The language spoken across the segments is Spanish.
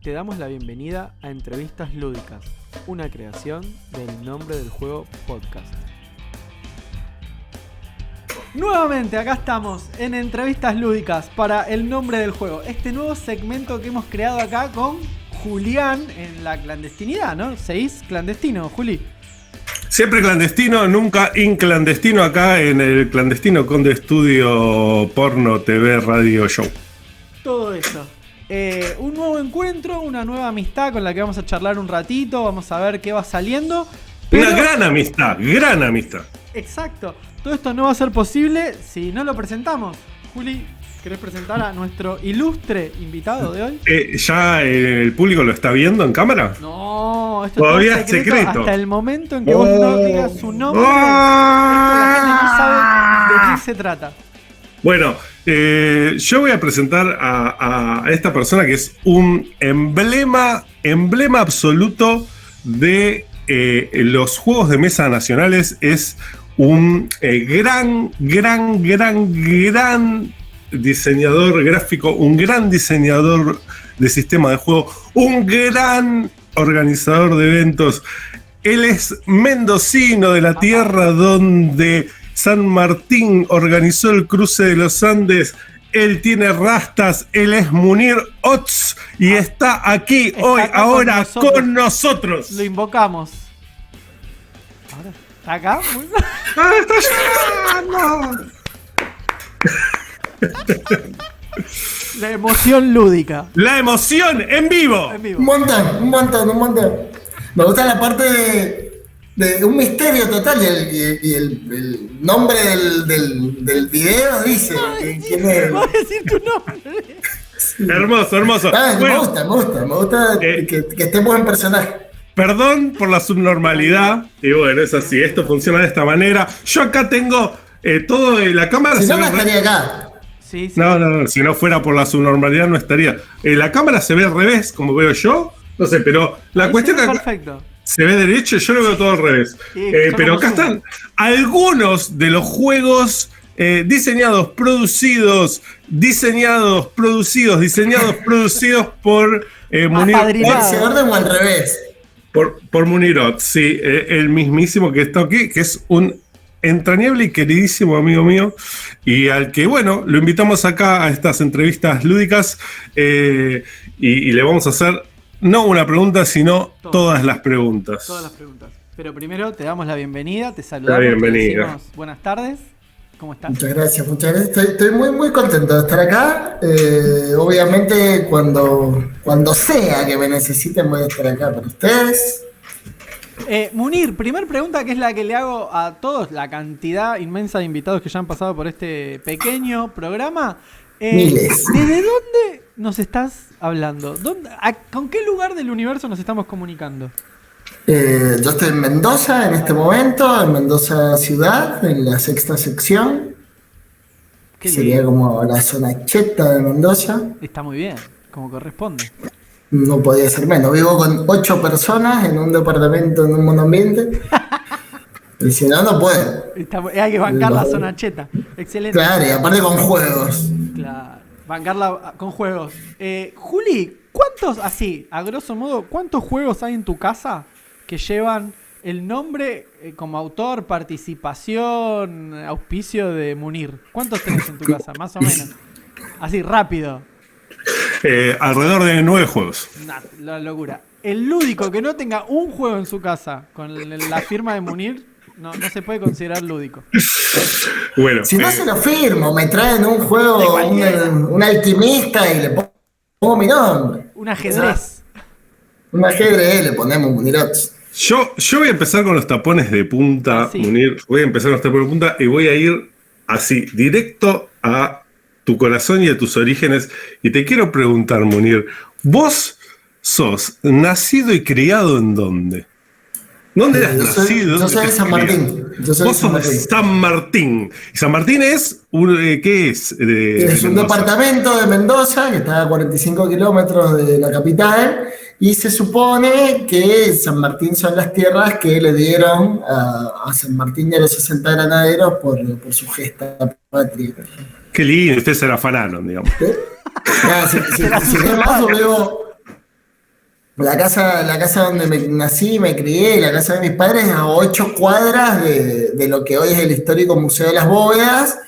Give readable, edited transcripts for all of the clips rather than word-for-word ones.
te damos la bienvenida a Entrevistas Lúdicas, una creación del Nombre del Juego Podcast. Nuevamente acá estamos en Entrevistas Lúdicas para el Nombre del Juego, este nuevo segmento que hemos creado acá con Julián en la clandestinidad, ¿no? ¿Seguís clandestino, Juli? Siempre clandestino, nunca inclandestino, acá en el Clandestino Conde Estudio Porno TV Radio Show. Todo eso. Un nuevo encuentro, una nueva amistad con la que vamos a charlar un ratito, vamos a ver qué va saliendo. Pero... Una gran amistad, gran amistad. Exacto. Todo esto no va a ser posible si no lo presentamos. Juli, ¿querés presentar a nuestro ilustre invitado de hoy? ¿Ya el público lo está viendo en cámara? No, esto todavía es secreto. Hasta el momento en que vos no digas su nombre, la gente no sabe de qué se trata. Bueno, yo voy a presentar a esta persona que es un emblema absoluto de los juegos de mesa nacionales. Es un gran diseñador gráfico, un gran diseñador de sistema de juego, un gran organizador de eventos. Él es mendocino, de la tierra donde San Martín organizó el cruce de los Andes. Él tiene rastas, él es Munir Ots y está aquí ahora con nosotros. Lo invocamos. Ahora, ¿está acá? ¡Está llorando! La emoción lúdica. La emoción en vivo. Un montón. Me gusta la parte de un misterio total y el nombre del video dice quién es. ¿Puedo decir tu nombre? Sí. Hermoso. Me gusta que estemos en personaje. Perdón por la subnormalidad. Y bueno, es así, esto funciona de esta manera. Yo acá tengo todo de la cámara. Si no, estaría acá. Sí. No, si no fuera por la subnormalidad no estaría. La cámara se ve al revés, como veo yo. No sé, pero la ahí cuestión es que perfecto. Se ve derecho, yo lo veo todo al revés. Sí, pero acá están algunos de los juegos diseñados por Munir Ots. ¿Ese orden o al revés? Por Munir Ots, sí, el mismísimo que está aquí, que es un entrañable y queridísimo amigo mío, y al que, bueno, lo invitamos acá a estas entrevistas lúdicas, y le vamos a hacer no una pregunta, sino todas las preguntas. Todas las preguntas. Pero primero te damos la bienvenida, te saludamos. La bienvenida. Te decimos buenas tardes. ¿Cómo estás? Muchas gracias. Estoy muy contento de estar acá. Obviamente, cuando sea que me necesiten, voy a estar acá para ustedes. Munir, primer pregunta, que es la que le hago a todos, la cantidad inmensa de invitados que ya han pasado por este pequeño programa. Miles. ¿Desde dónde nos estás hablando? ¿Con qué lugar del universo nos estamos comunicando? Yo estoy en Mendoza en este momento, en Mendoza ciudad, en la sexta sección. Sería como la zona cheta de Mendoza. Está muy bien, como corresponde. No podía ser menos. Vivo con 8 personas en un departamento, en un monoambiente. Y si no puedo. Hay que bancar la zona cheta. Excelente. Claro, y aparte con juegos. Claro, bancarla con juegos. Juli, ¿cuántos, así, a grosso modo, cuántos juegos hay en tu casa que llevan el nombre como autor, participación, auspicio de Munir? ¿Cuántos tenés en tu casa, más o menos? Así, rápido. Alrededor de 9 juegos. La locura. El lúdico que no tenga un juego en su casa con la firma de Munir no se puede considerar lúdico. Bueno, si no se lo firmo, me traen un juego, un alquimista y le pongo mi nombre. Un ajedrez. Un ajedrez, le ponemos Munir Ots. Yo voy a empezar con los tapones de punta, Munir. Voy a empezar con los tapones de punta y voy a ir así, directo a tu corazón y a tus orígenes. Y te quiero preguntar, Munir, ¿vos sos nacido y criado en dónde? ¿Dónde eras nacido? Yo soy de San Martín. Vos sos de San Martín. ¿Y San Martín es? ¿Qué es? Es un departamento de Mendoza que está a 45 kilómetros de la capital. Y se supone que San Martín son las tierras que le dieron a San Martín y a los 60 granaderos por su gesta patria. Qué lindo, ustedes se la afanaron, digamos. Si más o La casa donde nací, me crié, la casa de mis padres, a 8 cuadras de lo que hoy es el histórico Museo de las Bóvedas,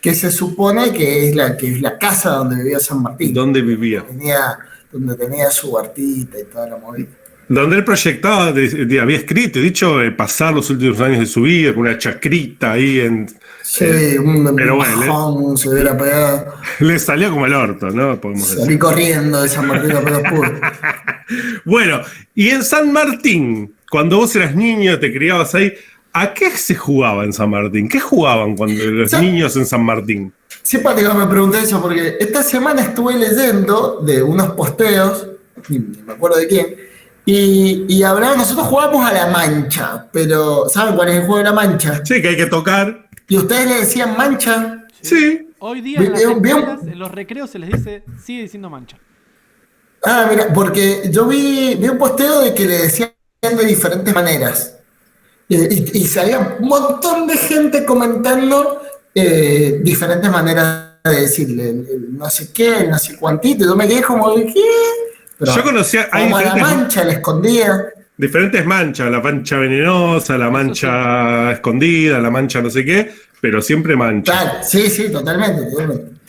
que se supone que es la casa donde vivía San Martín. ¿Dónde vivía? Donde tenía su huertita y toda la movida. Donde él proyectaba, había escrito, dicho, pasar los últimos años de su vida con una chacrita ahí en... Sí, pero bueno, bajón, se hubiera pegado. le salió como el orto, ¿no? Podemos Salí decir. corriendo de San Martín a pelos puros. Bueno, y en San Martín, cuando vos eras niño, te criabas ahí, ¿a qué se jugaba en San Martín? ¿Qué jugaban cuando los niños en San Martín? Simpático me pregunté eso, porque esta semana estuve leyendo de unos posteos, ni me acuerdo de quién, y hablaban, nosotros jugábamos a la mancha, pero ¿saben cuál es el juego de la mancha? Sí, que hay que tocar. ¿Y ustedes le decían mancha? Sí. Hoy día en las escuelas, en los recreos se les sigue diciendo mancha. Ah, mira, porque yo vi un posteo de que le decían de diferentes maneras. Y sabía un montón de gente comentando diferentes maneras de decirle el no sé qué, el no sé cuantito. Yo me quedé como de ¿qué? Pero Yo conocía, hay como a la mancha, la escondida. diferentes manchas, la mancha venenosa, la mancha escondida, la mancha no sé qué, pero siempre mancha. Claro, sí, totalmente.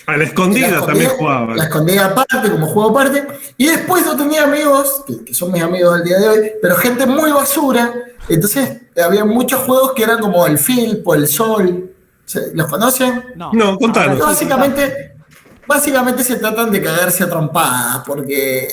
A la escondida también jugaban. La escondida aparte, como juego aparte. Y después yo tenía amigos, que son mis amigos del día de hoy, pero gente muy basura. Entonces había muchos juegos que eran como el Filpo, el Sol. ¿Los conocen? No, contanos. Básicamente se tratan de cagarse a trompadas, porque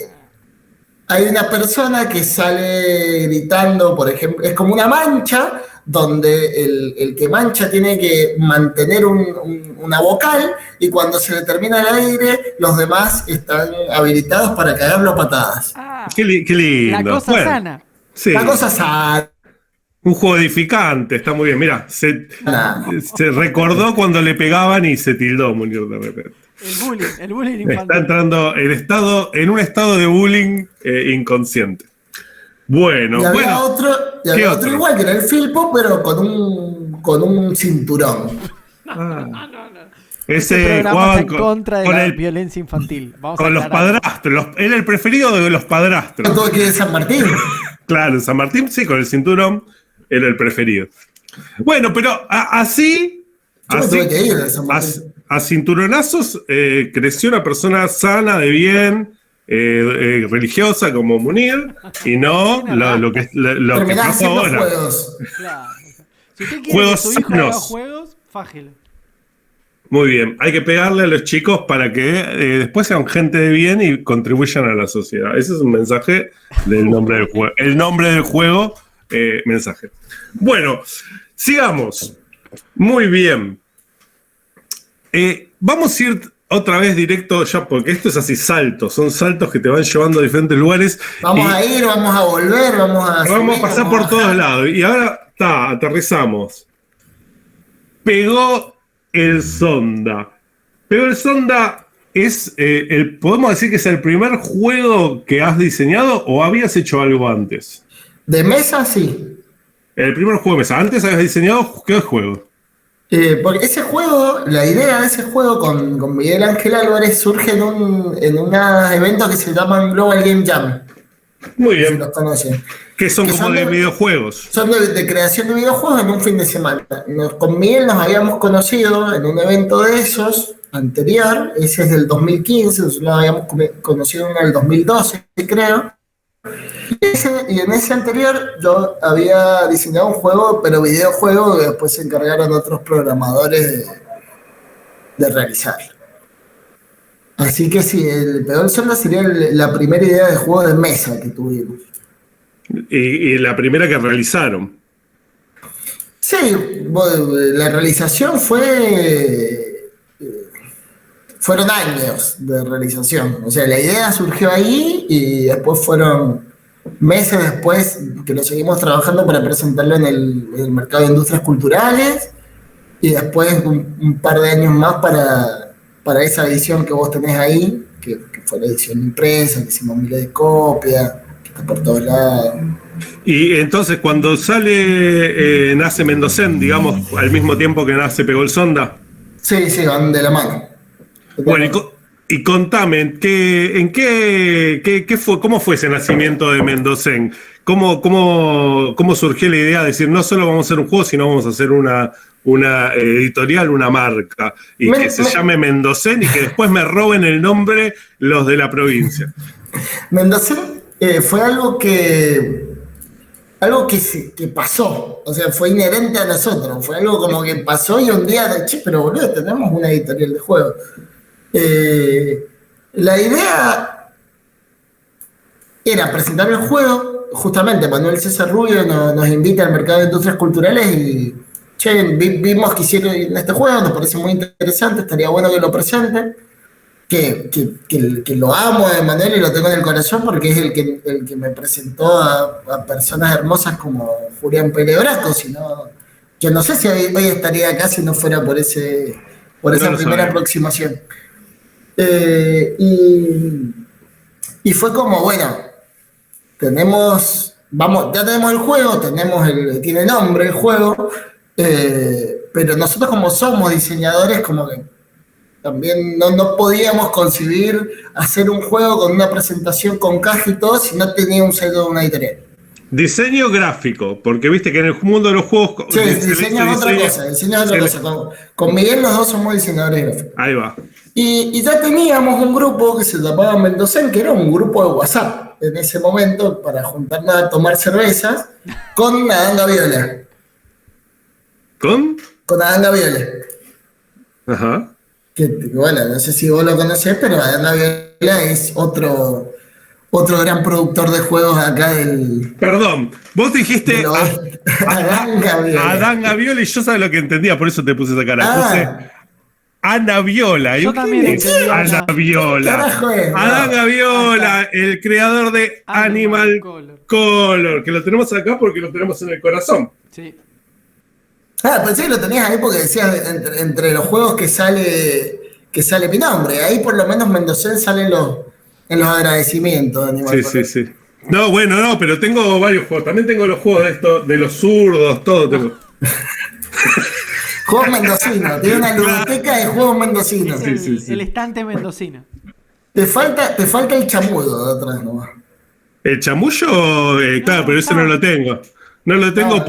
hay una persona que sale gritando, por ejemplo, es como una mancha, donde el que mancha tiene que mantener una vocal, y cuando se le termina el aire, los demás están habilitados para cagarlo a patadas. Qué lindo. La cosa sana. Sí. La cosa sana. Un juego edificante, está muy bien. Mira, se recordó cuando le pegaban y se tildó Munir de repente. El bullying infantil. Está entrando en un estado de bullying inconsciente. Bueno, Y había otro igual, que era el Filpo, pero con un cinturón. Ese programa jugaban en contra de con la el violencia infantil. Vamos con a los aclarar. padrastros. Era el preferido de los padrastros. Todo que de San Martín. Claro, en San Martín sí, con el cinturón era el preferido. Bueno, pero así, Yo me tuve que ir a San Martín. a cinturonazos creció una persona sana, de bien, religiosa como Munir, y no lo que Terminás pasa haciendo ahora. juegos. Claro. Si usted quiere Juegos que su hijo haga sanos. juegos, fájelo. Muy bien, hay que pegarle a los chicos para que después sean gente de bien y contribuyan a la sociedad. Ese es un mensaje del nombre del juego. El nombre del juego, mensaje. Bueno, sigamos. Muy bien. Vamos a ir otra vez directo ya, porque esto es así, saltos. Son saltos que te van llevando a diferentes lugares. Vamos a ir, vamos a volver, vamos a subir, pasar vamos a por todos bajar. lados. Y ahora aterrizamos. Pegó el Sonda. Pegó el Sonda es, ¿podemos decir que es el primer juego que has diseñado o habías hecho algo antes? De mesa, sí. El primer juego de mesa. ¿Antes habías diseñado qué juego? Porque ese juego, la idea de ese juego con Miguel Ángel Álvarez surge en unos eventos que se llaman Global Game Jam. Muy Si bien. los conocen. Que son Que como son de de- videojuegos. Son de creación de videojuegos en un fin de semana. Con Miguel nos habíamos conocido en un evento de esos anterior, ese es del 2015, nosotros nos habíamos conocido en el 2012, creo. Y en ese anterior yo había diseñado un juego, pero videojuego, que después se encargaron otros programadores de realizar. Así que sí, el Pegó el Sonda sería la primera idea de juego de mesa que tuvimos. Y la primera que realizaron. Sí, la realización fueron años de realización. O sea, la idea surgió ahí y después fueron meses después que lo seguimos trabajando para presentarlo en el mercado de industrias culturales, y después un par de años más para esa edición que vos tenés ahí, que fue la edición impresa, que hicimos miles de copias, que está por todos lados. Y entonces cuando sale, nace Mendocén, digamos, al mismo tiempo que nace Pegó el Sonda. Sí, van de la mano. Bueno, Y contame, ¿cómo fue ese nacimiento de Mendocén? ¿Cómo surgió la idea de decir, no solo vamos a hacer un juego, sino vamos a hacer una editorial, una marca, y que se llame Mendocén y que después me roben el nombre los de la provincia? Mendocén fue algo que pasó, o sea, fue inherente a nosotros, fue algo como que pasó y un día, che, pero boludo, tenemos una editorial de juegos. La idea era presentar el juego, justamente Manuel César Rubio nos invita al mercado de industrias culturales y che, vimos que hicieron este juego, nos parece muy interesante, estaría bueno que lo presenten, que lo amo a Manuel y lo tengo en el corazón porque es el que me presentó a personas hermosas como Julián Pelebraco, yo no sé si hoy estaría acá si no fuera por esa primera aproximación. Y fue como, bueno, ya tenemos el juego, tiene nombre el juego, pero nosotros como somos diseñadores, como que también no podíamos concebir hacer un juego con una presentación con caja y todo si no tenía un sello de una editorial. Diseño gráfico, porque viste que en el mundo de los juegos... Sí, diseño es otra cosa. Con Miguel los dos somos diseñadores gráficos. Ahí va. Y ya teníamos un grupo que se llamaba Mendocén, que era un grupo de WhatsApp en ese momento para juntarnos a tomar cervezas con Adán Gaviola. ¿Con? Con Adán Gaviola. Ajá. Que bueno, no sé si vos lo conocés, pero Adán Gaviola es otro gran productor de juegos acá del... Perdón, vos dijiste Adán Gaviola. Adán Gaviola y yo sabía lo que entendía, por eso te puse esa cara. Puse Ana Viola. Yo también entendí. Ana Viola. Adán Gaviola, el creador de Animal Color, que lo tenemos acá porque lo tenemos en el corazón. Sí. Pensé que lo tenías ahí porque decías entre los juegos que sale mi nombre. Ahí por lo menos Mendocén sale en los agradecimientos de Animal Color. Sí. No, bueno, no, pero tengo varios juegos. También tengo los juegos de los zurdos, todo tengo. Juegos mendocinos. Tiene una biblioteca de juegos mendocinos. El estante mendocino. Te falta el chamudo de atrás nomás. El chamullo, claro, pero ese no lo tengo. No lo tengo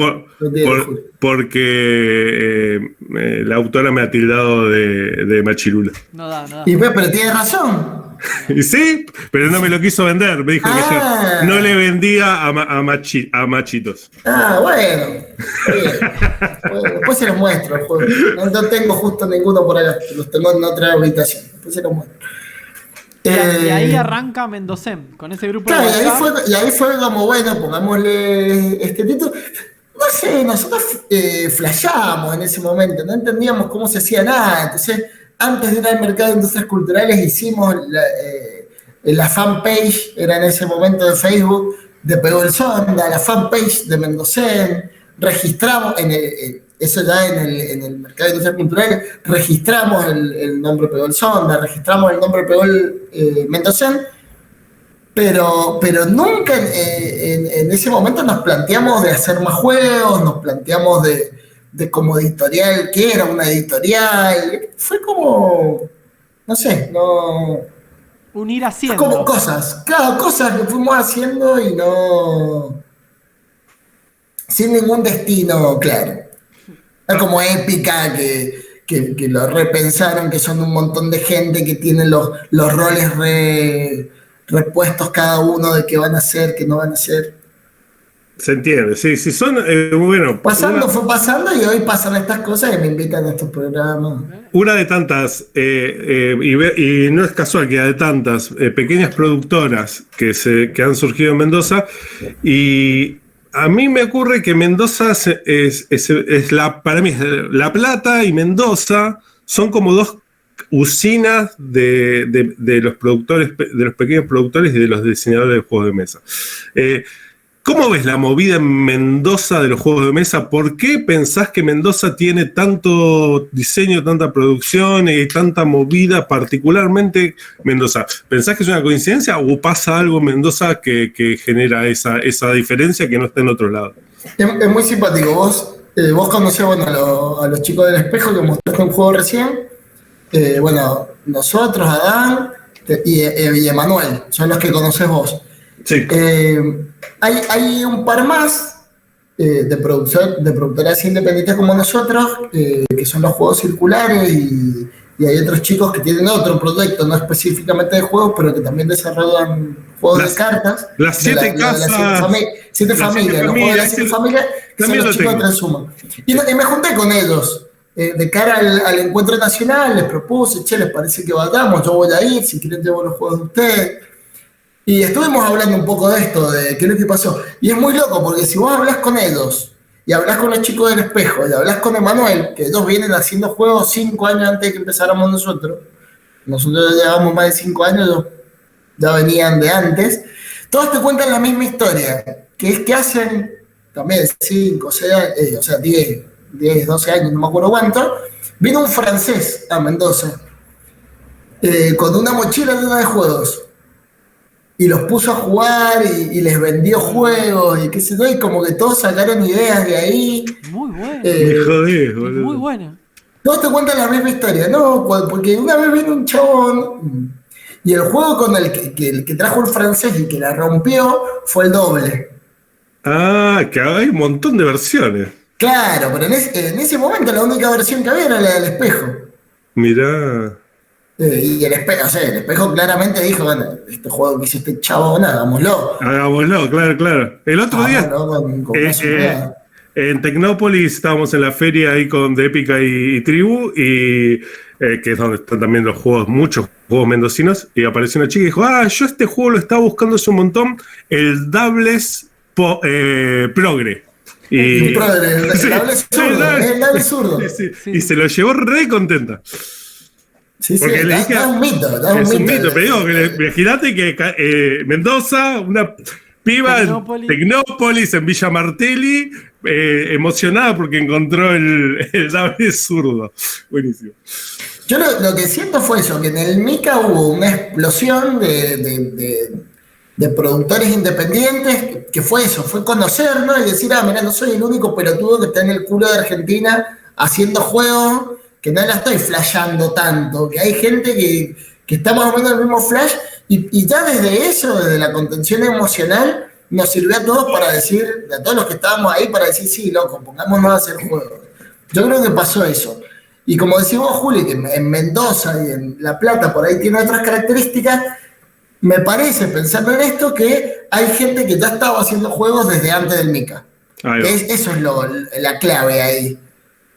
porque la autora me ha tildado de machirula. No da. Pero tiene razón. Y sí, pero no me lo quiso vender. Me dijo que yo no le vendía a machitos. Bueno. Después se los muestro el juego. No tengo justo ninguno por acá. Los tengo en otra habitación. Después se los muestro. Y ahí arranca Mendocén, con ese grupo. Claro, y ahí fue como, bueno, pongámosle este título. No sé, nosotros flasheábamos en ese momento, no entendíamos cómo se hacía nada. Entonces, antes de ir al mercado de industrias culturales, hicimos la fanpage, era en ese momento de Facebook, de Pegó el Sonda, la fanpage de Mendocén, registramos, eso ya en el mercado de industrias culturales, registramos el nombre Pegó el Sonda, registramos el nombre Pegó el Mendocén, pero nunca en ese momento nos planteamos de hacer más juegos, nos planteamos de como editorial, que era una editorial, fue como, no sé, no... Unir haciendo. Como cosas que fuimos haciendo y no... sin ningún destino claro. Es como Épica, que lo repensaron, que son un montón de gente que tienen los roles repuestos cada uno de qué van a hacer, qué no van a hacer. Se entiende, sí, son, bueno... Fue pasando y hoy pasan estas cosas y me invitan a estos programas. Una de tantas, y no es casual que de tantas pequeñas productoras que han surgido en Mendoza, y a mí me ocurre que Mendoza para mí es La Plata y Mendoza son como dos usinas de los productores, de los pequeños productores y de los diseñadores de juegos de mesa. ¿Cómo ves la movida en Mendoza de los juegos de mesa? ¿Por qué pensás que Mendoza tiene tanto diseño, tanta producción y tanta movida, particularmente Mendoza? ¿Pensás que es una coincidencia o pasa algo en Mendoza que genera esa diferencia que no está en otro lado? Es muy simpático. Vos conocés a los chicos del Espejo que mostraste un juego recién. nosotros, Adán y Emanuel, son los que conoces vos. Sí. Hay un par más de productoras independientes como nosotros, que son los juegos circulares, y hay otros chicos que tienen otro proyecto, no específicamente de juegos, pero que también desarrollan juegos de cartas. Las 7 casas. Siete familias, los juegos de las 7 familias, que son los chicos de Transuma. Y me junté con ellos. De cara al encuentro nacional, les propuse, che, les parece que vayamos, yo voy a ir, si quieren llevo los juegos de ustedes. Y estuvimos hablando un poco de esto, de qué es lo que pasó. Y es muy loco, porque si vos hablas con ellos, y hablas con los chicos del Espejo, y hablas con Emanuel, que ellos vienen haciendo juegos 5 años antes de que empezáramos nosotros ya llevamos más de 5 años, ellos ya venían de antes, todos te cuentan la misma historia, que es que hacen también 5, 6 años, o sea, 10, 12 años, no me acuerdo cuánto, vino un francés a Mendoza, con una mochila llena de juegos. Y los puso a jugar y les vendió juegos y qué sé yo, y como que todos sacaron ideas de ahí. Muy bueno. Me jodés, boludo. Muy buena. Todos te cuentan la misma historia, ¿no? Porque una vez vino un chabón y el juego con el que trajo el francés y que la rompió fue el doble. Ah, que hay un montón de versiones. Claro, pero en ese momento la única versión que había era la del Espejo. Mirá. Y el Espejo claramente dijo, bueno, este juego que hizo este chabón, hagámoslo. Hagámoslo, claro. El otro día, en Tecnópolis, estábamos en la feria ahí con de Épica y Tribu, y que es donde están también los juegos, muchos juegos mendocinos, y apareció una chica y dijo, yo este juego lo estaba buscando hace un montón, el Doubles Progre. El Doubles zurdo. Sí. Y se lo llevó re contenta. Sí, porque le dije, da un mito. Es un mito, pero digo, imagínate que Mendoza, una piba en Tecnópolis, en Villa Martelli, emocionada porque encontró el Dable zurdo. Buenísimo. Yo lo que siento fue eso, que en el MICA hubo una explosión de productores independientes, que fue eso, fue conocernos y decir, mira, no soy el único pelotudo que está en el culo de Argentina haciendo juegos, que no la estoy flasheando tanto, que hay gente que está más o menos en el mismo flash, y ya desde eso, desde la contención emocional, nos sirvió a todos para decir, a todos los que estábamos ahí, para decir, sí, loco, pongámonos a hacer juegos. Yo creo que pasó eso. Y como decimos, Juli, que en Mendoza y en La Plata por ahí tiene otras características, me parece, pensando en esto, que hay gente que ya estaba haciendo juegos desde antes del MICA. Eso es la clave ahí.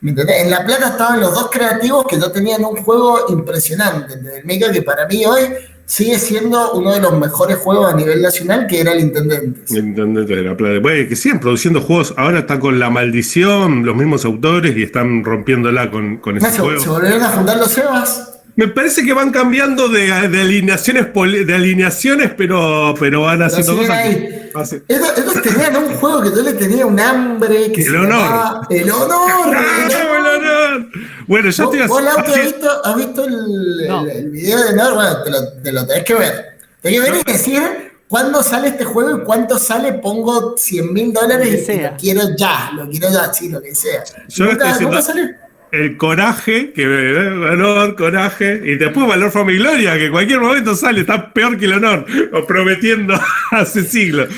¿Me entendés? En La Plata estaban los dos creativos que ya tenían un juego impresionante. El MICA, que para mí hoy sigue siendo uno de los mejores juegos a nivel nacional, que era el Intendentes. El Intendentes de La Plata. Bueno, que siguen produciendo juegos. Ahora está con La Maldición, los mismos autores, y están rompiéndola con ese juego. ¿Se volvieron a juntar los Sebas? Me parece que van cambiando de alineaciones, pero van haciendo cosas. Ellos tenían un juego que yo le tenía un hambre. Que el honor. El honor. Bueno, yo estoy ¿Vos, Lauti, has visto el video de honor? Bueno, te lo tenés que ver. Tenés que ver y decir cuándo sale este juego y cuánto sale. Pongo $100,000 y lo quiero ya, sí, lo que sea. ¿Nunca salió? El coraje, valor, coraje, y después valor, fama y gloria, que en cualquier momento sale, está peor que el honor, o prometiendo hace siglos.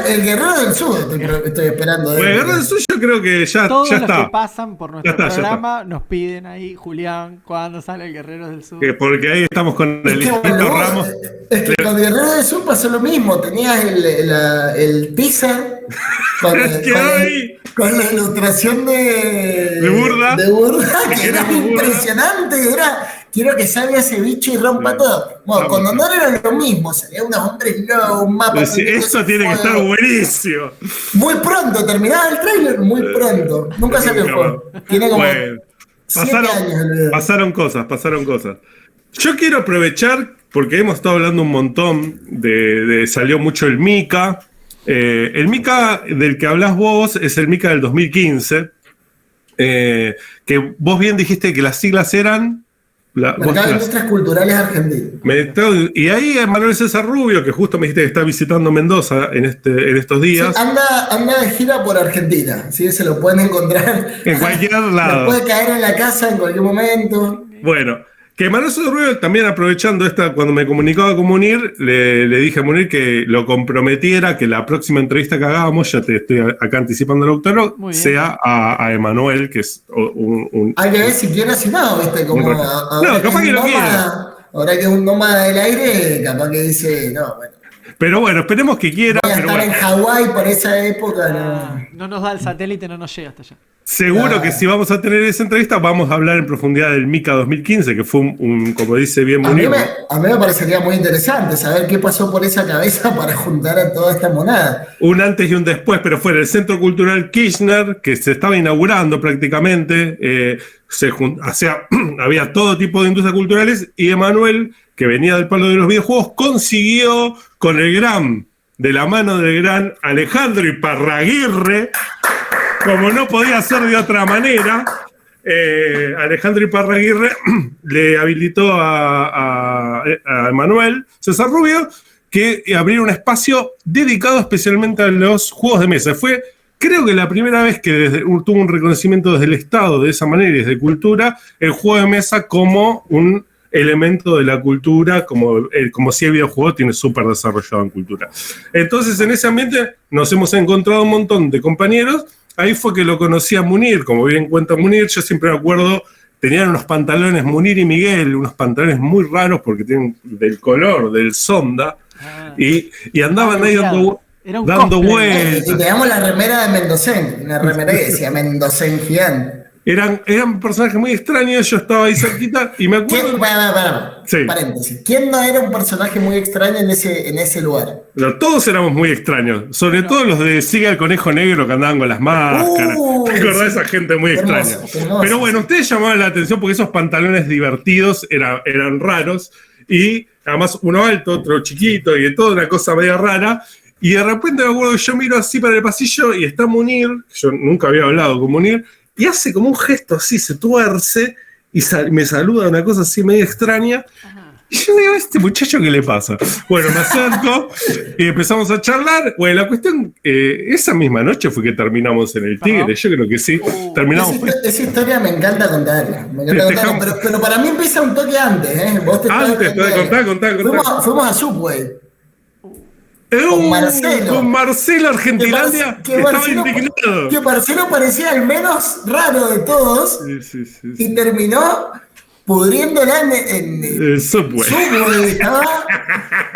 El Guerrero del Sur estoy esperando. Bueno, el Guerrero del Sur yo creo que ya todos ya los está. Que pasan por nuestro programa nos piden ahí, Julián, ¿cuándo sale el Guerrero del Sur? Porque ahí estamos con el Instituto Ramos. Es que con el Guerrero del Sur pasó lo mismo, tenías el teaser con la ilustración de Burda, que era impresionante, quiero que salga ese bicho y rompa todo. Bueno, con honor era lo mismo, salía unos hombres low, un mapa. Eso tiene que estar buenísimo. Muy pronto, terminaba el tráiler, muy pronto. Nunca salió el juego. Tiene como 7 años. Pasaron cosas. Yo quiero aprovechar, porque hemos estado hablando un montón salió mucho el MICA. El MICA del que hablas vos es el MICA del 2015, que vos bien dijiste que las siglas eran... Mercado de Industrias Culturales Argentinas. Y ahí Manuel César Rubio, que justo me dijiste que está visitando Mendoza en estos días. Sí, anda de gira por Argentina, ¿sí? Se lo pueden encontrar en cualquier lado. Puede caer en la casa en cualquier momento. Bueno, Que Manuel Rubio, también aprovechando cuando me comunicaba con Munir, le dije a Munir que lo comprometiera, que la próxima entrevista que hagamos, ya te estoy acá anticipando el doctor, sea a Emanuel, que es un... Hay que ver si quiere o si no, ¿viste? Como no, capaz que lo quiera. Ahora que es un nómada del aire, capaz que dice, no, bueno. Pero bueno, esperemos que quiera. Voy a estar en Hawái por esa época. No nos da el satélite, no nos llega hasta allá. Seguro que si vamos a tener esa entrevista, vamos a hablar en profundidad del Mika 2015, que fue como dice bien Munir. A mí me parecería muy interesante saber qué pasó por esa cabeza para juntar a toda esta monada. Un antes y un después, pero fue en el Centro Cultural Kirchner, que se estaba inaugurando prácticamente. Había todo tipo de industrias culturales, y Emanuel, que venía del palo de los videojuegos, consiguió con de la mano del gran Alejandro Iparraguirre, como no podía ser de otra manera, Alejandro Iparraguirre le habilitó a Emanuel César Rubio que abriera un espacio dedicado especialmente a los juegos de mesa. Fue, creo que la primera vez que tuvo un reconocimiento desde el Estado de esa manera y desde cultura, el juego de mesa como un elemento de la cultura, como si el videojuego tiene súper desarrollado en cultura. Entonces, en ese ambiente nos hemos encontrado un montón de compañeros. Ahí fue que lo conocí a Munir, como bien cuenta Munir. Yo siempre me acuerdo, tenían unos pantalones, Munir y Miguel, unos pantalones muy raros porque tienen del color del Sonda, y andaban ahí dando vueltas. Y teníamos la remera de Mendocén, una remera que decía Mendocén gigante. Eran personajes muy extraños, yo estaba ahí cerquita y me acuerdo... Paréntesis. ¿Quién no era un personaje muy extraño en ese lugar? Pero todos éramos muy extraños, sobre todo los de Siga el Conejo Negro que andaban con las máscaras. ¿Te acordás de esa gente muy extraña? Hermoso. Pero bueno, ustedes llamaban la atención porque esos pantalones divertidos eran raros, y además uno alto, otro chiquito, y toda una cosa media rara. Y de repente me acuerdo que yo miro así para el pasillo y está Munir, yo nunca había hablado con Munir, y hace como un gesto así, se tuerce y me saluda, una cosa así medio extraña. Y yo digo, ¿este muchacho qué le pasa? Bueno, me acerco y empezamos a charlar. Bueno, la cuestión, esa misma noche fue que terminamos en el Tigre. Yo creo que sí. Terminamos. Esa historia me encanta contarla. Pero para mí empieza un toque antes, ¿eh? Contá. Fuimos a Subway. Con Marcelo Argentilandia, estaba indignado. Que Marcelo parecía el menos raro de todos. Sí. Y terminó pudriéndola en el Subway. Estaba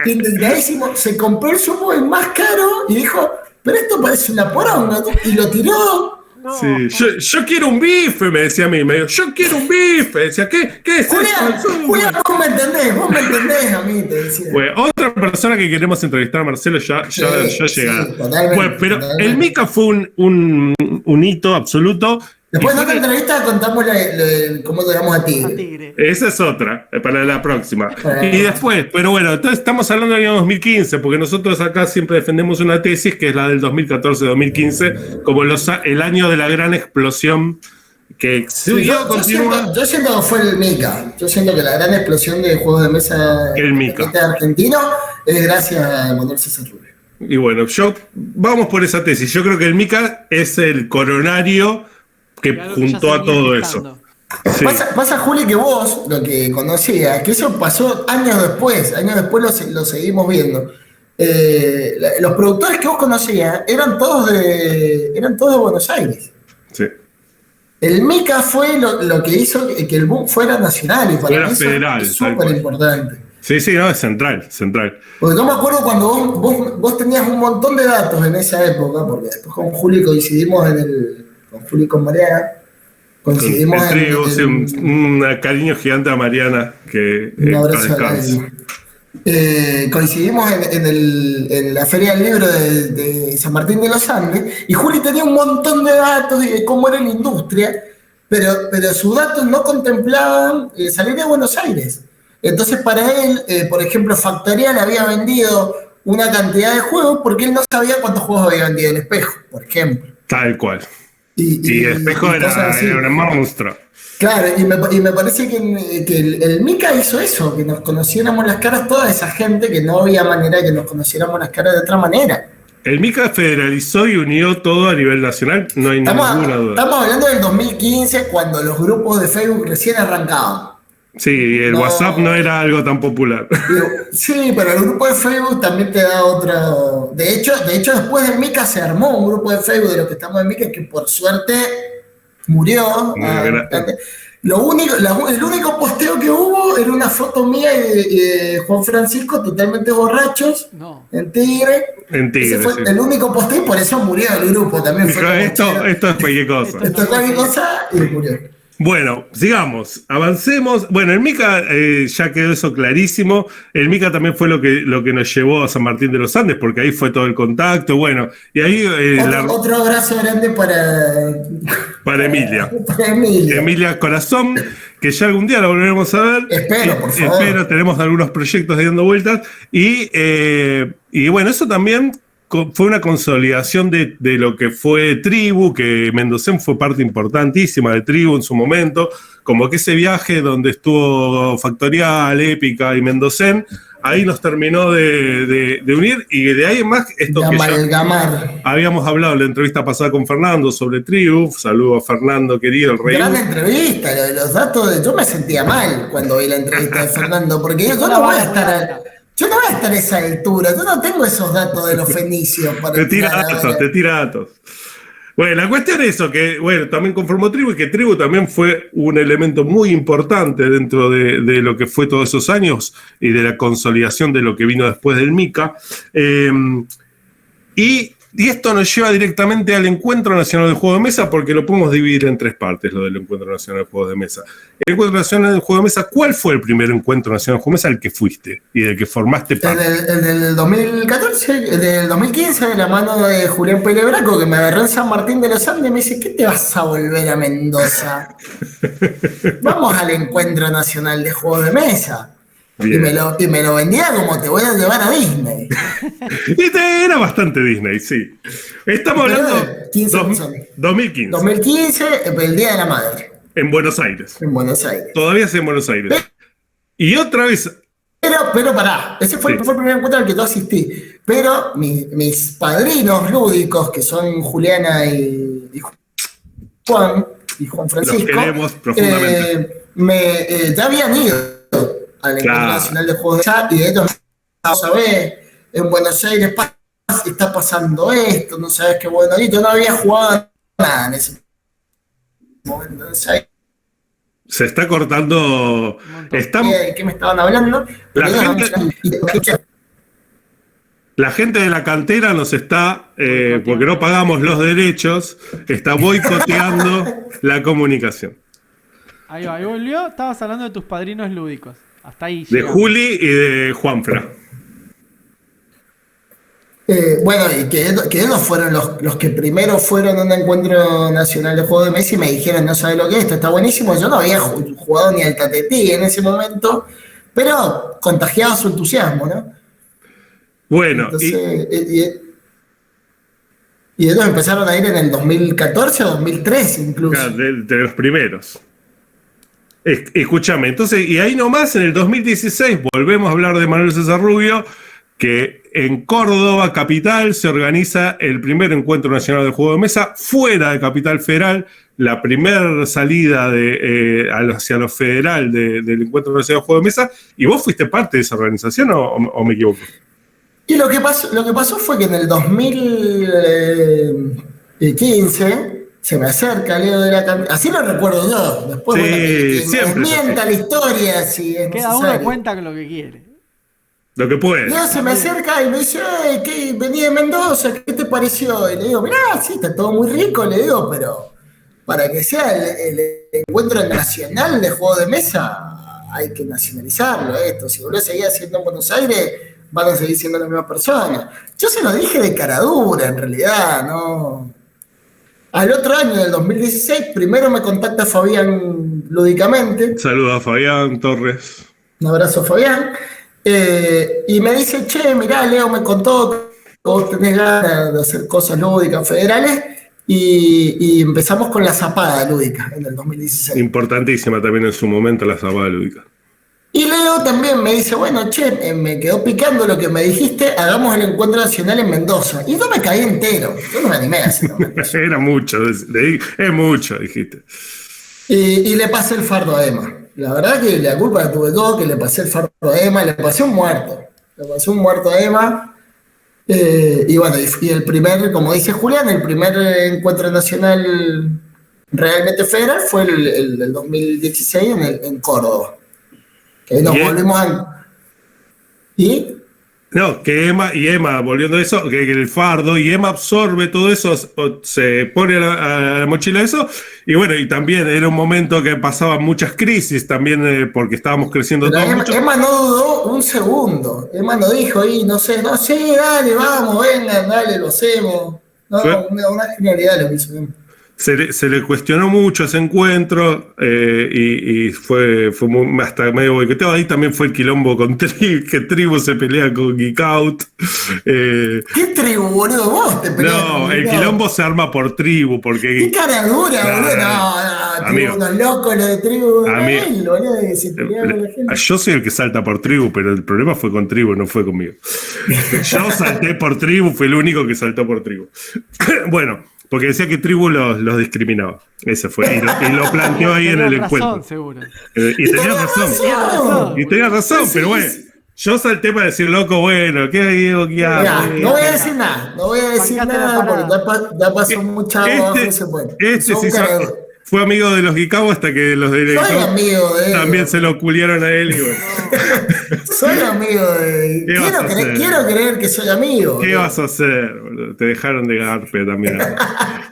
indignadísimo. Se compró el Subway más caro y dijo, pero esto parece una poronga. Y lo tiró. No. Sí, yo quiero un bife, me decía a mí. Yo quiero un bife. Decía, ¿qué es Julián, vos me entendés a mí, te decía. Bueno, otra persona que queremos entrevistar a Marcelo ya llega. Sí, bueno, pero el Mika fue un hito absoluto. Después de otra entrevista contamos cómo llegamos a Tigre. Esa es otra, para la próxima. Y después, pero bueno, entonces estamos hablando del año 2015, porque nosotros acá siempre defendemos una tesis que es la del 2014-2015, como el año de la gran explosión que continúa. Yo siento que fue el Mika. Yo siento que la gran explosión de juegos de mesa argentino es gracias a Manuel César Rubio. Y bueno, vamos por esa tesis. Yo creo que el Mika es el coronario que juntó a todo eso. Sí. Pasa, Juli, que vos lo que conocías, que eso pasó años después lo seguimos viendo. Los productores que vos conocías eran todos de Buenos Aires. Sí. El Mika fue lo que hizo que el boom fuera nacional y para mí federal, es súper importante. Sí, no, es central. Porque yo me acuerdo cuando vos tenías un montón de datos en esa época, porque después con Juli coincidimos con Juli y con Mariana, coincidimos un cariño gigante a Mariana, que un abrazo coincidimos en la Feria del Libro de San Martín de los Andes, y Juli tenía un montón de datos de cómo era la industria, pero sus datos no contemplaban salir de Buenos Aires. Entonces para él, por ejemplo, Factorial había vendido una cantidad de juegos porque él no sabía cuántos juegos había vendido el Espejo, por ejemplo. Tal cual. Y el Espejo era un monstruo. Claro, y me parece que el Mika hizo eso, que nos conociéramos las caras toda esa gente, que no había manera de que nos conociéramos las caras de otra manera. El Mika federalizó y unió todo a nivel nacional, no hay ninguna duda. Estamos hablando del 2015, cuando los grupos de Facebook recién arrancaban. Sí, el No. WhatsApp no era algo tan popular. Sí, pero el grupo de Facebook también te da otro. De hecho, después del Mica se armó un grupo de Facebook de los que estamos en Mica que por suerte murió. El único posteo que hubo era una foto mía y de Juan Francisco totalmente borrachos No. en Tigre. En Tigre, Ese fue sí. el único posteo y por eso murió el grupo. También fue como, Esto es cualquier cosa. esto es cualquier cosa y murió. Bueno, sigamos, avancemos. Bueno, el Mica ya quedó eso clarísimo. El Mica también fue lo que nos llevó a San Martín de los Andes, porque ahí fue todo el contacto. Bueno, y ahí Otro abrazo grande para Emilia. para Emilia. Emilia Corazón, que ya algún día la volveremos a ver. Espero, por favor. Espero, tenemos algunos proyectos ahí dando vueltas. Y bueno, eso también fue una consolidación de lo que fue Tribu, que Mendocén fue parte importantísima de Tribu en su momento, como que ese viaje donde estuvo Factorial, Épica y Mendocén, ahí nos terminó de unir, y de ahí en más, esto De que ya amalgamar. habíamos hablado en la entrevista pasada con Fernando sobre Tribu. Saludo a Fernando, querido, el rey. Gran entrevista, lo de los datos. Yo me sentía mal cuando vi la entrevista de Fernando, porque yo no voy a estar a esa altura. Yo no tengo esos datos de los fenicios para Te tira tirar datos, ahora. te tira datos. Bueno, la cuestión es eso, que bueno, también conformó Tribu, y que Tribu también fue un elemento muy importante dentro de lo que fue todos esos años y de la consolidación de lo que vino después del Mica. Y esto nos lleva directamente al Encuentro Nacional de Juegos de Mesa, porque lo podemos dividir en tres partes, lo del Encuentro Nacional de Juegos de Mesa. El Encuentro Nacional de Juegos de Mesa, ¿cuál fue el primer Encuentro Nacional de Juegos de Mesa al que fuiste y del que formaste parte? El del 2014, el del 2015, de la mano de Julián Pelebraco, que me agarró en San Martín de los Andes y me dice: ¿qué te vas a volver a Mendoza? Vamos al Encuentro Nacional de Juegos de Mesa. Y me lo vendía como: te voy a llevar a Disney. Y era bastante Disney, sí. Estamos Pero hablando de 15 personas. 2015, 2015, el Día de la Madre, en Buenos Aires. en Buenos Aires. Todavía es en Buenos Aires. Y otra vez, Pero pará, ese fue, Sí. fue el primer encuentro al que yo asistí. Pero mis padrinos lúdicos, que son Juliana y Juan Francisco, Los queremos profundamente. Ya habían ido al Encuentro Claro. Nacional de Juegos de Mesa, y de hecho, no sabés, en Buenos Aires está pasando esto, no sabés qué bueno. Y yo no había jugado nada en ese momento. Entonces, ahí, se está cortando. Estamos, ¿qué me estaban hablando? la gente de la cantera nos está, porque no pagamos los derechos, está boicoteando la comunicación. Ahí va, ahí volvió. Estabas hablando de tus padrinos lúdicos. Hasta ahí. De llegó. Juli y de Juanfra. Bueno, y que ellos fueron los que primero fueron a un encuentro nacional de juegos de mesa y me dijeron: no sabes lo que es, esto está buenísimo. Yo no había jugado ni al tatetí en ese momento, pero contagiaba su entusiasmo, ¿no? Bueno, Entonces, y ellos empezaron a ir en el 2014 o 2013 incluso. de los primeros. Escúchame, entonces, y ahí nomás en el 2016 volvemos a hablar de Manuel César Rubio, que en Córdoba, capital, se organiza el primer encuentro nacional de juego de mesa fuera de Capital Federal, la primera salida hacia lo federal del encuentro nacional de juego de mesa, y vos fuiste parte de esa organización, o me equivoco. Y lo que pasó fue que en el 2015 se me acerca Leo de la Cantera, así lo recuerdo yo, después Sí, bueno, que siempre es mienta la historia si es Queda uno necesario. cuenta con lo que quiere. Lo que puede. Leo se me acerca y me dice: ¿qué? Venía de Mendoza, ¿qué te pareció? Y le digo: mirá, sí, está todo muy rico, le digo, pero para que sea el encuentro nacional de juegos de mesa, hay que nacionalizarlo esto. Si vos lo seguís haciendo en Buenos Aires, van a seguir siendo la misma persona. Yo se lo dije de cara dura, en realidad, ¿no? Al otro año, del 2016, primero me contacta Fabián lúdicamente. Saludos a Fabián Torres. Un abrazo, Fabián. Y me dice: che, mirá, Leo me contó que vos tenés ganas de hacer cosas lúdicas federales. Y empezamos con la zapada lúdica en el 2016. Importantísima también en su momento la zapada lúdica. Y Leo también me dice: bueno, che, me quedó picando lo que me dijiste, hagamos el encuentro nacional en Mendoza. Y yo me caí entero, yo no me animé a hacerlo en Mendoza. Era mucho, es mucho, dijiste. Y le pasé el fardo a Emma. La verdad que la culpa la tuve yo, que le pasé el fardo a Emma, le pasé un muerto. Le pasé un muerto a Emma. Y bueno, y el primer, como dice Julián, el primer encuentro nacional realmente federal fue el del 2016 en Córdoba. Que ahí nos volvimos a... ¿Y? No, que Emma, volviendo a eso, que el fardo, y Emma absorbe todo eso, se pone a la mochila eso, y bueno, y también era un momento que pasaban muchas crisis, también porque estábamos creciendo todos mucho. Emma no dudó un segundo, Emma no dijo ahí, no sé, dale, vamos, vengan, dale, lo hacemos. No, una genialidad lo que hizo Emma. Se le cuestionó mucho ese encuentro y fue hasta medio boicoteado. Ahí también fue el quilombo con que Tribu se pelea con Geek Out. ¿Qué Tribu, boludo? Vos te peleas. No, el quilombo se arma por Tribu. Porque, ¿qué cara dura, boludo? No, Tribu, unos locos los de Tribu. Boludo, que se peleaban con la gente. Yo soy el que salta por Tribu, pero el problema fue con Tribu, no fue conmigo. Yo salté por Tribu, fue el único que saltó por Tribu. Bueno. Porque decía que Tribu los discriminaba. Ese fue. Y lo planteó ahí en el encuentro. Seguro. Y tenía razón. Y tenía razón, pero bueno. Yo salté para decir, loco, bueno, ¿qué digo? No voy a decir nada. No voy a decir nada porque ya pasó mucha agua. Fue amigo de los Geekao hasta que los de también se lo culiaron a él. Y bueno. Soy amigo de... Quiero creer que soy amigo. ¿Qué vas a hacer, boludo? Te dejaron de garpe también.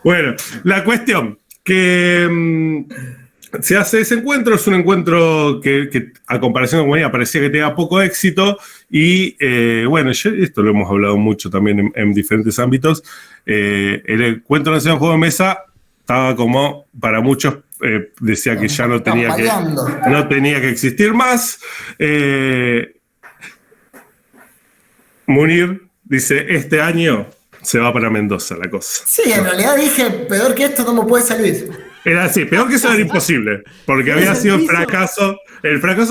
Bueno, la cuestión que se hace ese encuentro, es un encuentro que a comparación con Comunidad parecía que tenía poco éxito y bueno, esto lo hemos hablado mucho también en diferentes ámbitos. El encuentro nacional de juego de mesa estaba como, para muchos, decía que ya no tenía que existir más. Munir dice, este año se va para Mendoza la cosa. Sí, en realidad dije, peor que esto no me puede salir. Era así, peor que eso era imposible, porque había sido el fracaso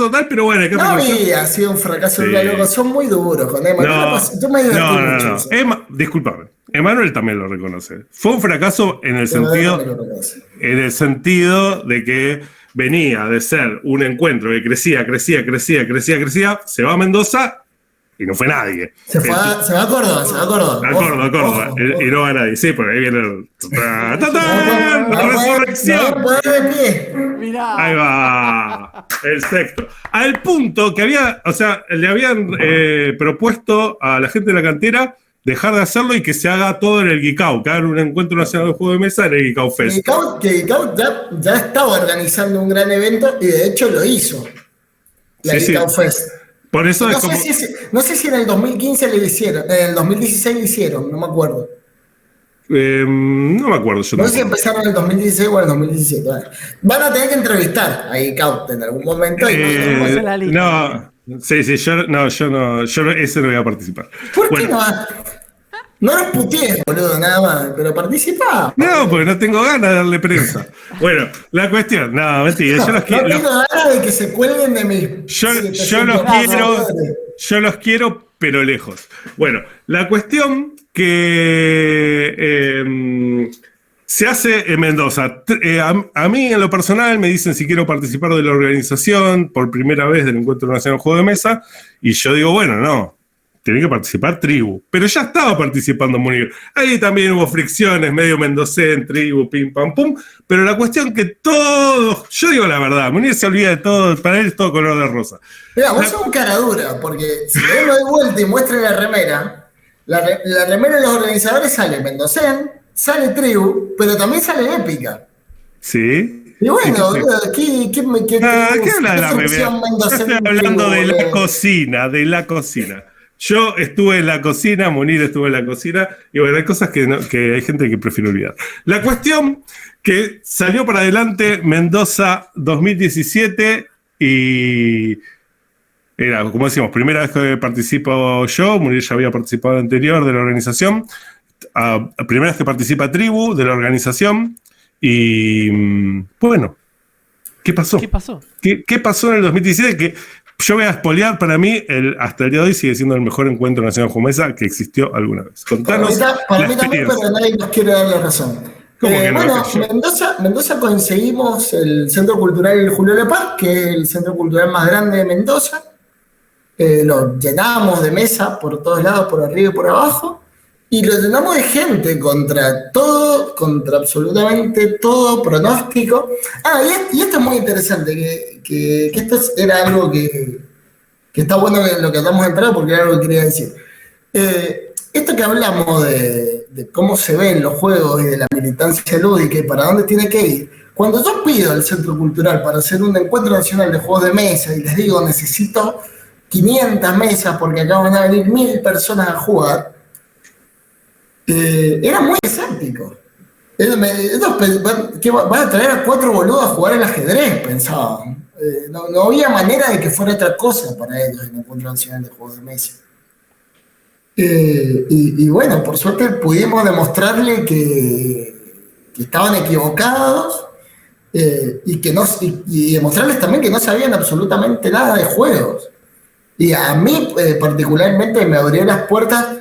total, pero bueno. No había sido un fracaso, loco, son muy duros con Emma. Yo me divertí mucho. Emma, discúlpame, Emanuel también lo reconoce. Fue un fracaso en el sentido de que venía de ser un encuentro que crecía, se va a Mendoza y no fue nadie. Se va a Córdoba. A Córdoba. Y no va nadie. Sí, porque ahí viene la resurrección. Mirá. Ahí va. El sexto. Al punto que le habían propuesto a la gente de la cantera dejar de hacerlo y que se haga todo en el Geekao, que hagan un encuentro nacional de juego de mesa en el Geekao Fest. Geekao ya estaba organizando un gran evento y de hecho lo hizo. Geekao Fest. Por eso no sé si en el 2015 le hicieron, en el 2016 le hicieron, no me acuerdo. No me acuerdo. No sé si empezaron en el 2016 o en el 2017. Van a tener que entrevistar a Geekao en algún momento. Yo ese no voy a participar. ¿Por qué no? No nos putees, boludo, nada más, pero participá. No, porque no tengo ganas de darle prensa. Bueno, la cuestión, no, mentira. No tengo ganas de que se cuelguen de mí. Yo los quiero, pero lejos. Bueno, la cuestión que se hace en Mendoza. A mí, en lo personal, me dicen si quiero participar de la organización por primera vez del Encuentro Nacional de Juego de Mesa, y yo digo, bueno, no. Tenía que participar Tribu, pero ya estaba participando Munir. Ahí también hubo fricciones, medio mendocén, Tribu, pim, pam, pum. Pero la cuestión que todos, yo digo la verdad, Munir se olvida de todo, para él es todo color de rosa. Mira, vos sos un cara dura, porque si uno de vuelta y muestra la remera, la remera de los organizadores sale mendocén, sale Tribu, pero también sale épica. Sí. Y bueno, ¿qué habla de la remera? Yo estoy hablando de la cocina. Yo estuve en la cocina, Munir estuvo en la cocina, y bueno, hay cosas que hay gente que prefiere olvidar. La cuestión que salió para adelante Mendoza 2017 y era, como decíamos, primera vez que participo yo, Munir ya había participado anterior de la organización, primera vez que participa Tribu de la organización y bueno, ¿qué pasó? ¿Qué pasó en el 2017? Que yo voy a spoilear, para mí, hasta el día de hoy sigue siendo el mejor encuentro nacional de juego de mesa que existió alguna vez. Contanos. Para mí también, pero nadie nos quiere dar la razón. ¿Cómo que no Bueno, cayó? Mendoza conseguimos el Centro Cultural Julio Le Paz, que es el centro cultural más grande de Mendoza. Lo llenamos de mesa por todos lados, por arriba y por abajo, y lo llenamos de gente contra todo, contra absolutamente todo pronóstico. Y esto es muy interesante, que esto era algo que está bueno lo que hablamos de entrada, porque era algo que quería decir. Esto que hablamos de cómo se ven los juegos y de la militancia lúdica y para dónde tiene que ir, cuando yo pido al Centro Cultural para hacer un encuentro nacional de juegos de mesa y les digo necesito 500 mesas porque acá van a venir 1000 personas a jugar, era muy escéptico. ¿Qué vas a traer a 4 boludos a jugar al ajedrez? Pensaban. No había manera de que fuera otra cosa para ellos en el encuentro nacional de juegos de mesa. Y bueno, por suerte pudimos demostrarle que estaban equivocados y demostrarles también que no sabían absolutamente nada de juegos. Y a mí particularmente me abrió las puertas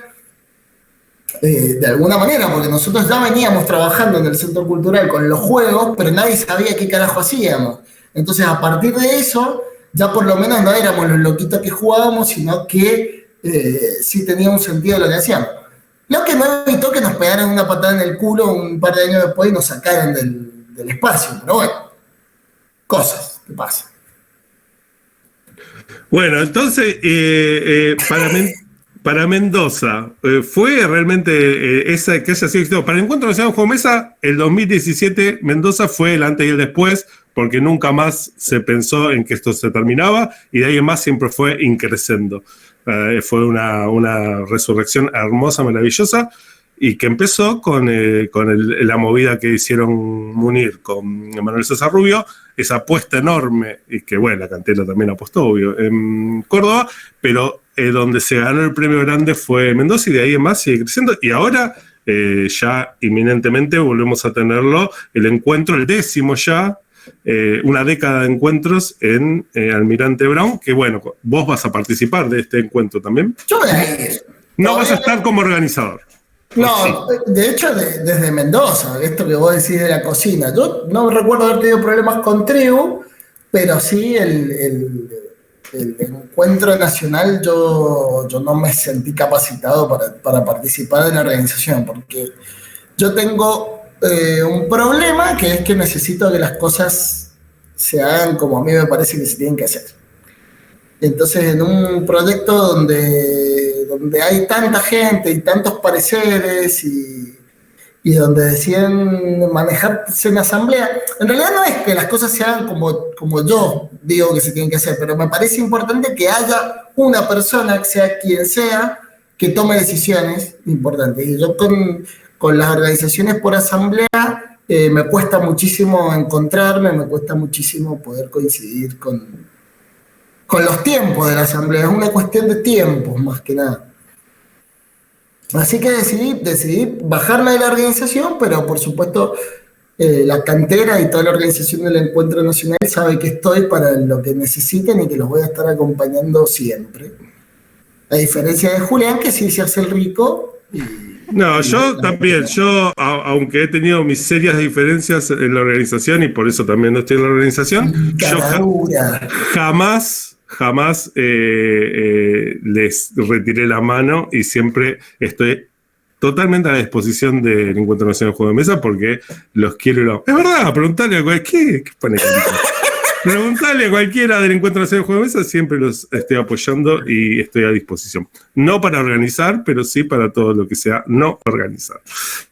de alguna manera, porque nosotros ya veníamos trabajando en el Centro Cultural con los juegos, pero nadie sabía qué carajo hacíamos. Entonces a partir de eso, ya por lo menos no éramos los loquitos que jugábamos, sino que sí tenía un sentido lo que hacíamos. Lo que no evitó que nos pegaran una patada en el culo un par de años después y nos sacaran del espacio, pero bueno, cosas que pasan. Bueno, entonces, para Mendoza, ¿fue realmente esa que haya sido éxito? Para el Encuentro Nacional de Juego de Mesa, el 2017, Mendoza fue el antes y el después, porque nunca más se pensó en que esto se terminaba, y de ahí en más siempre fue increciendo. Fue una resurrección hermosa, maravillosa, y que empezó con la movida que hicieron Munir con Manuel César Rubio, esa apuesta enorme, y que bueno, la cantera también apostó, obvio, en Córdoba, pero donde se ganó el premio grande fue Mendoza, y de ahí en más sigue creciendo, y ahora ya inminentemente volvemos a tenerlo, el encuentro, el 10º ya, una década de encuentros en Almirante Brown, que bueno, vos vas a participar de este encuentro también. Yo voy a ir. No vas a estar como organizador. No, de hecho, desde Mendoza, esto que vos decís de la cocina. Yo no recuerdo haber tenido problemas con tribu, pero sí el encuentro nacional yo no me sentí capacitado para participar de la organización, porque yo tengo un problema que es que necesito que las cosas se hagan como a mí me parece que se tienen que hacer. Entonces, en un proyecto donde hay tanta gente y tantos pareceres y donde deciden manejarse en asamblea, en realidad no es que las cosas se hagan como yo digo que se tienen que hacer, pero me parece importante que haya una persona, sea quien sea, que tome decisiones importantes. Y yo con las organizaciones por asamblea me cuesta muchísimo encontrarme, me cuesta muchísimo poder coincidir con los tiempos de la asamblea. Es una cuestión de tiempos más que nada. Así que decidí bajarme de la organización, pero por supuesto la cantera y toda la organización del Encuentro Nacional sabe que estoy para lo que necesiten y que los voy a estar acompañando siempre. A diferencia de Julián, que sí se hace el rico. No, yo también, aunque he tenido mis serias diferencias en la organización y por eso también no estoy en la organización, yo jamás les retiré la mano y siempre estoy totalmente a la disposición del Encuentro Nacional de Juego de Mesa porque los quiero. Es verdad, preguntarle a cualquiera. ¿Qué pone preguntarle a cualquiera del Encuentro Nacional de Juego de Mesa, siempre los estoy apoyando y estoy a disposición. No para organizar, pero sí para todo lo que sea no organizar.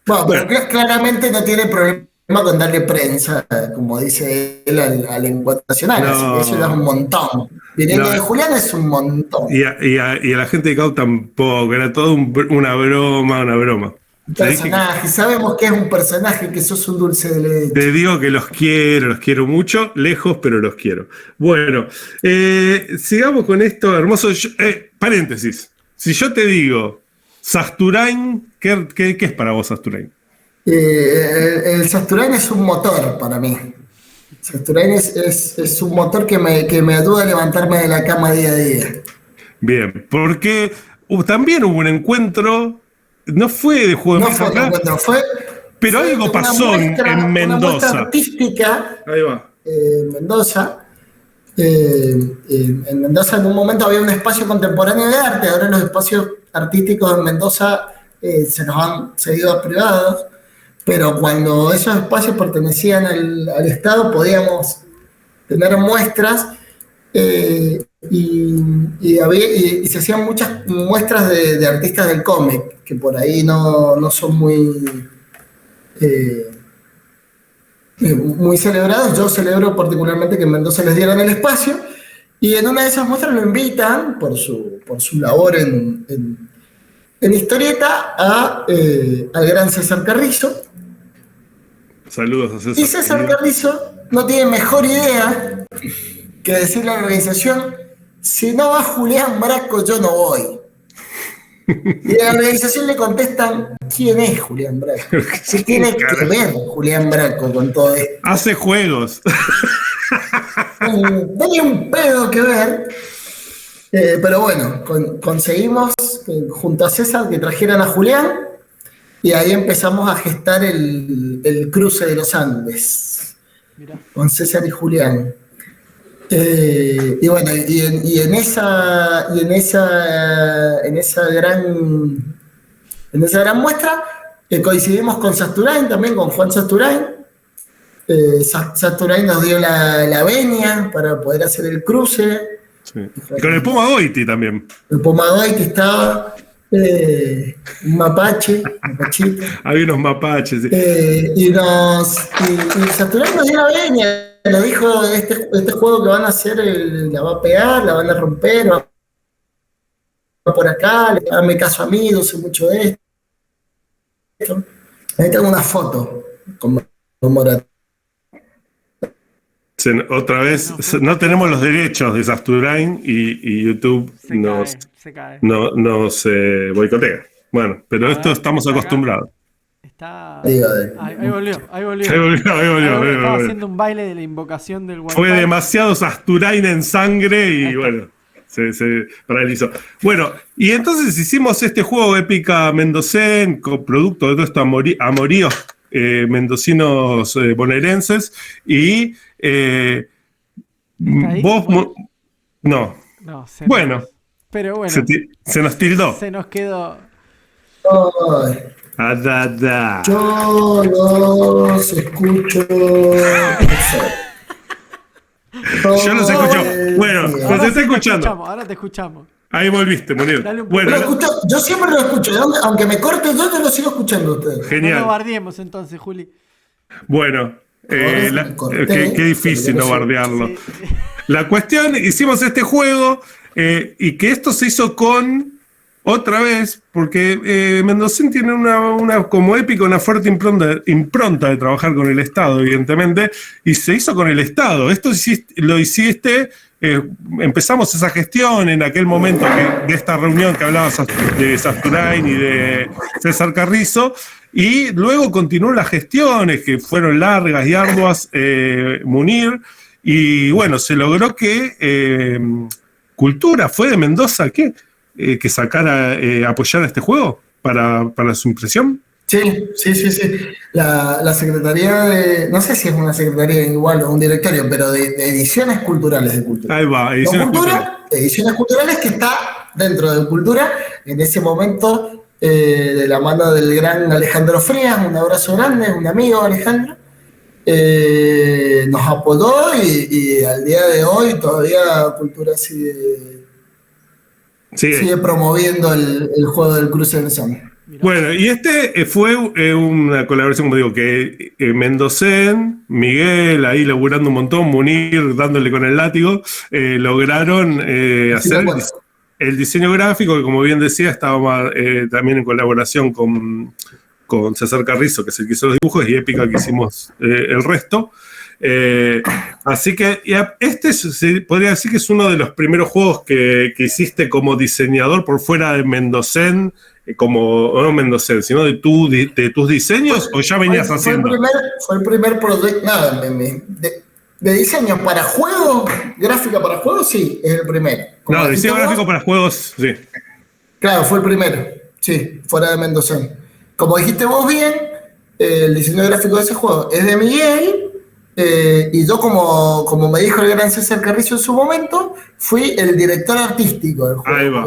Bueno, pero claramente no tiene problema con darle prensa, como dice él, al Encuentro Nacional. No, así que eso ya es un montón. Viniendo de Julián es un montón. Y a la gente de CAU tampoco, era todo una broma. Un personaje, sabemos que es un personaje, que sos un dulce de leche. Te digo que los quiero mucho, lejos, pero los quiero. Bueno, sigamos con esto hermoso. Paréntesis, si yo te digo Sasturain, ¿qué es para vos Sasturain? El Sasturain es un motor para mí. Sasturain es un motor que me ayuda a levantarme de la cama día a día. Bien, porque también hubo un encuentro. No fue de juego de mesa acá. Fue Pero fue algo una pasó en una muestra Mendoza. artística Ahí va. en Mendoza. En Mendoza en un momento había un espacio contemporáneo de arte, ahora los espacios artísticos en Mendoza se nos han cedido a privados, pero cuando esos espacios pertenecían al Estado podíamos tener muestras y se hacían muchas muestras de artistas del cómic, que por ahí no son eh, muy celebrados. Yo celebro particularmente que en Mendoza les dieran el espacio, y en una de esas muestras lo invitan por su labor en historieta al gran César Carrizo. Saludos a Y César. César Carrizo no tiene mejor idea que decirle a la organización: si no va Julián Braco, yo no voy. Y a la organización le contestan: ¿quién es Julián Braco? ¿Qué tiene que ver Julián Braco con todo esto? Hace juegos. Tenía un pedo que ver, pero bueno, conseguimos junto a César que trajeran a Julián, y ahí empezamos a gestar el cruce de los Andes. Mirá. Con César y Julián. Y bueno, en esa gran muestra coincidimos con Sasturain, también con Juan Sasturain. Sasturain nos dio la venia para poder hacer el cruce. Sí. Y con el Puma Goiti también. El Pomadoy que estaba, un mapachito. Había unos mapaches. Sí. Y Sasturain nos dio la venia. Nos dijo: este juego que van a hacer la va a pegar, la van a romper, va por acá, dame caso a mí, no sé mucho de esto. Ahí tengo una foto con Morat. Otra vez, no tenemos los derechos de Sasturain y YouTube nos boicotea. Bueno, pero esto estamos acostumbrados. Ahí volvió. Estaba haciendo un baile de la invocación del Wi-Fi. Fue demasiado Sasturain en sangre y bueno, se paralizó. Bueno, y entonces hicimos este juego Épica Mendocén, producto de todo esto amoríos mendocinos bonaerenses, y vos... No. Bueno. Pero bueno. Se nos tildó. Se nos quedó. Yo los escucho. Yo los escucho. Bueno, pues te estoy escuchando. Ahora te escuchamos. Ahí volviste, Munir. Bueno, yo siempre lo escucho. Aunque me corte, yo te lo sigo escuchando a ustedes. Genial. No lo bardiemos entonces, Juli. Bueno, qué difícil no bardearlo. Sí. La cuestión, hicimos este juego y que esto se hizo con... Otra vez, porque Mendocén tiene una como Épica, una fuerte impronta de trabajar con el Estado, evidentemente, y se hizo con el Estado. Esto lo hiciste, empezamos esa gestión en aquel momento de esta reunión que hablabas de Sasturain y de César Carrizo, y luego continuó las gestiones que fueron largas y arduas, Munir, y bueno, se logró que Cultura fue de Mendoza, ¿qué? Que sacara, apoyara este juego para su impresión. Sí. La Secretaría de, no sé si es una secretaría igual o un directorio, pero de ediciones culturales de Cultura. Ahí va, ediciones culturales, que está dentro de Cultura, en ese momento, de la mano del gran Alejandro Frías, un abrazo grande, un amigo Alejandro, nos apoyó y al día de hoy todavía Cultura sigue promoviendo el juego del cruce del Sami. Bueno, y este fue una colaboración, como digo, que Mendocén, Miguel, ahí laburando un montón, Munir dándole con el látigo, lograron hacer el diseño gráfico, que como bien decía, estaba también en colaboración con César Carrizo, que es el que hizo los dibujos, y Épica, que hicimos el resto. Así que este se podría decir que es uno de los primeros juegos que hiciste como diseñador por fuera de Mendocén, no Mendocén, sino de tus diseños, o ya venías haciendo. Fue el primer proyecto de diseño para juegos, gráfica para juegos, sí, es el primero. No, diseño gráfico para juegos, sí. Claro, fue el primero, sí, fuera de Mendocén. Como dijiste vos bien, el diseño gráfico de ese juego es de Miguel, y yo, como me dijo el gran César Carrizo en su momento, fui el director artístico del juego. Ahí va.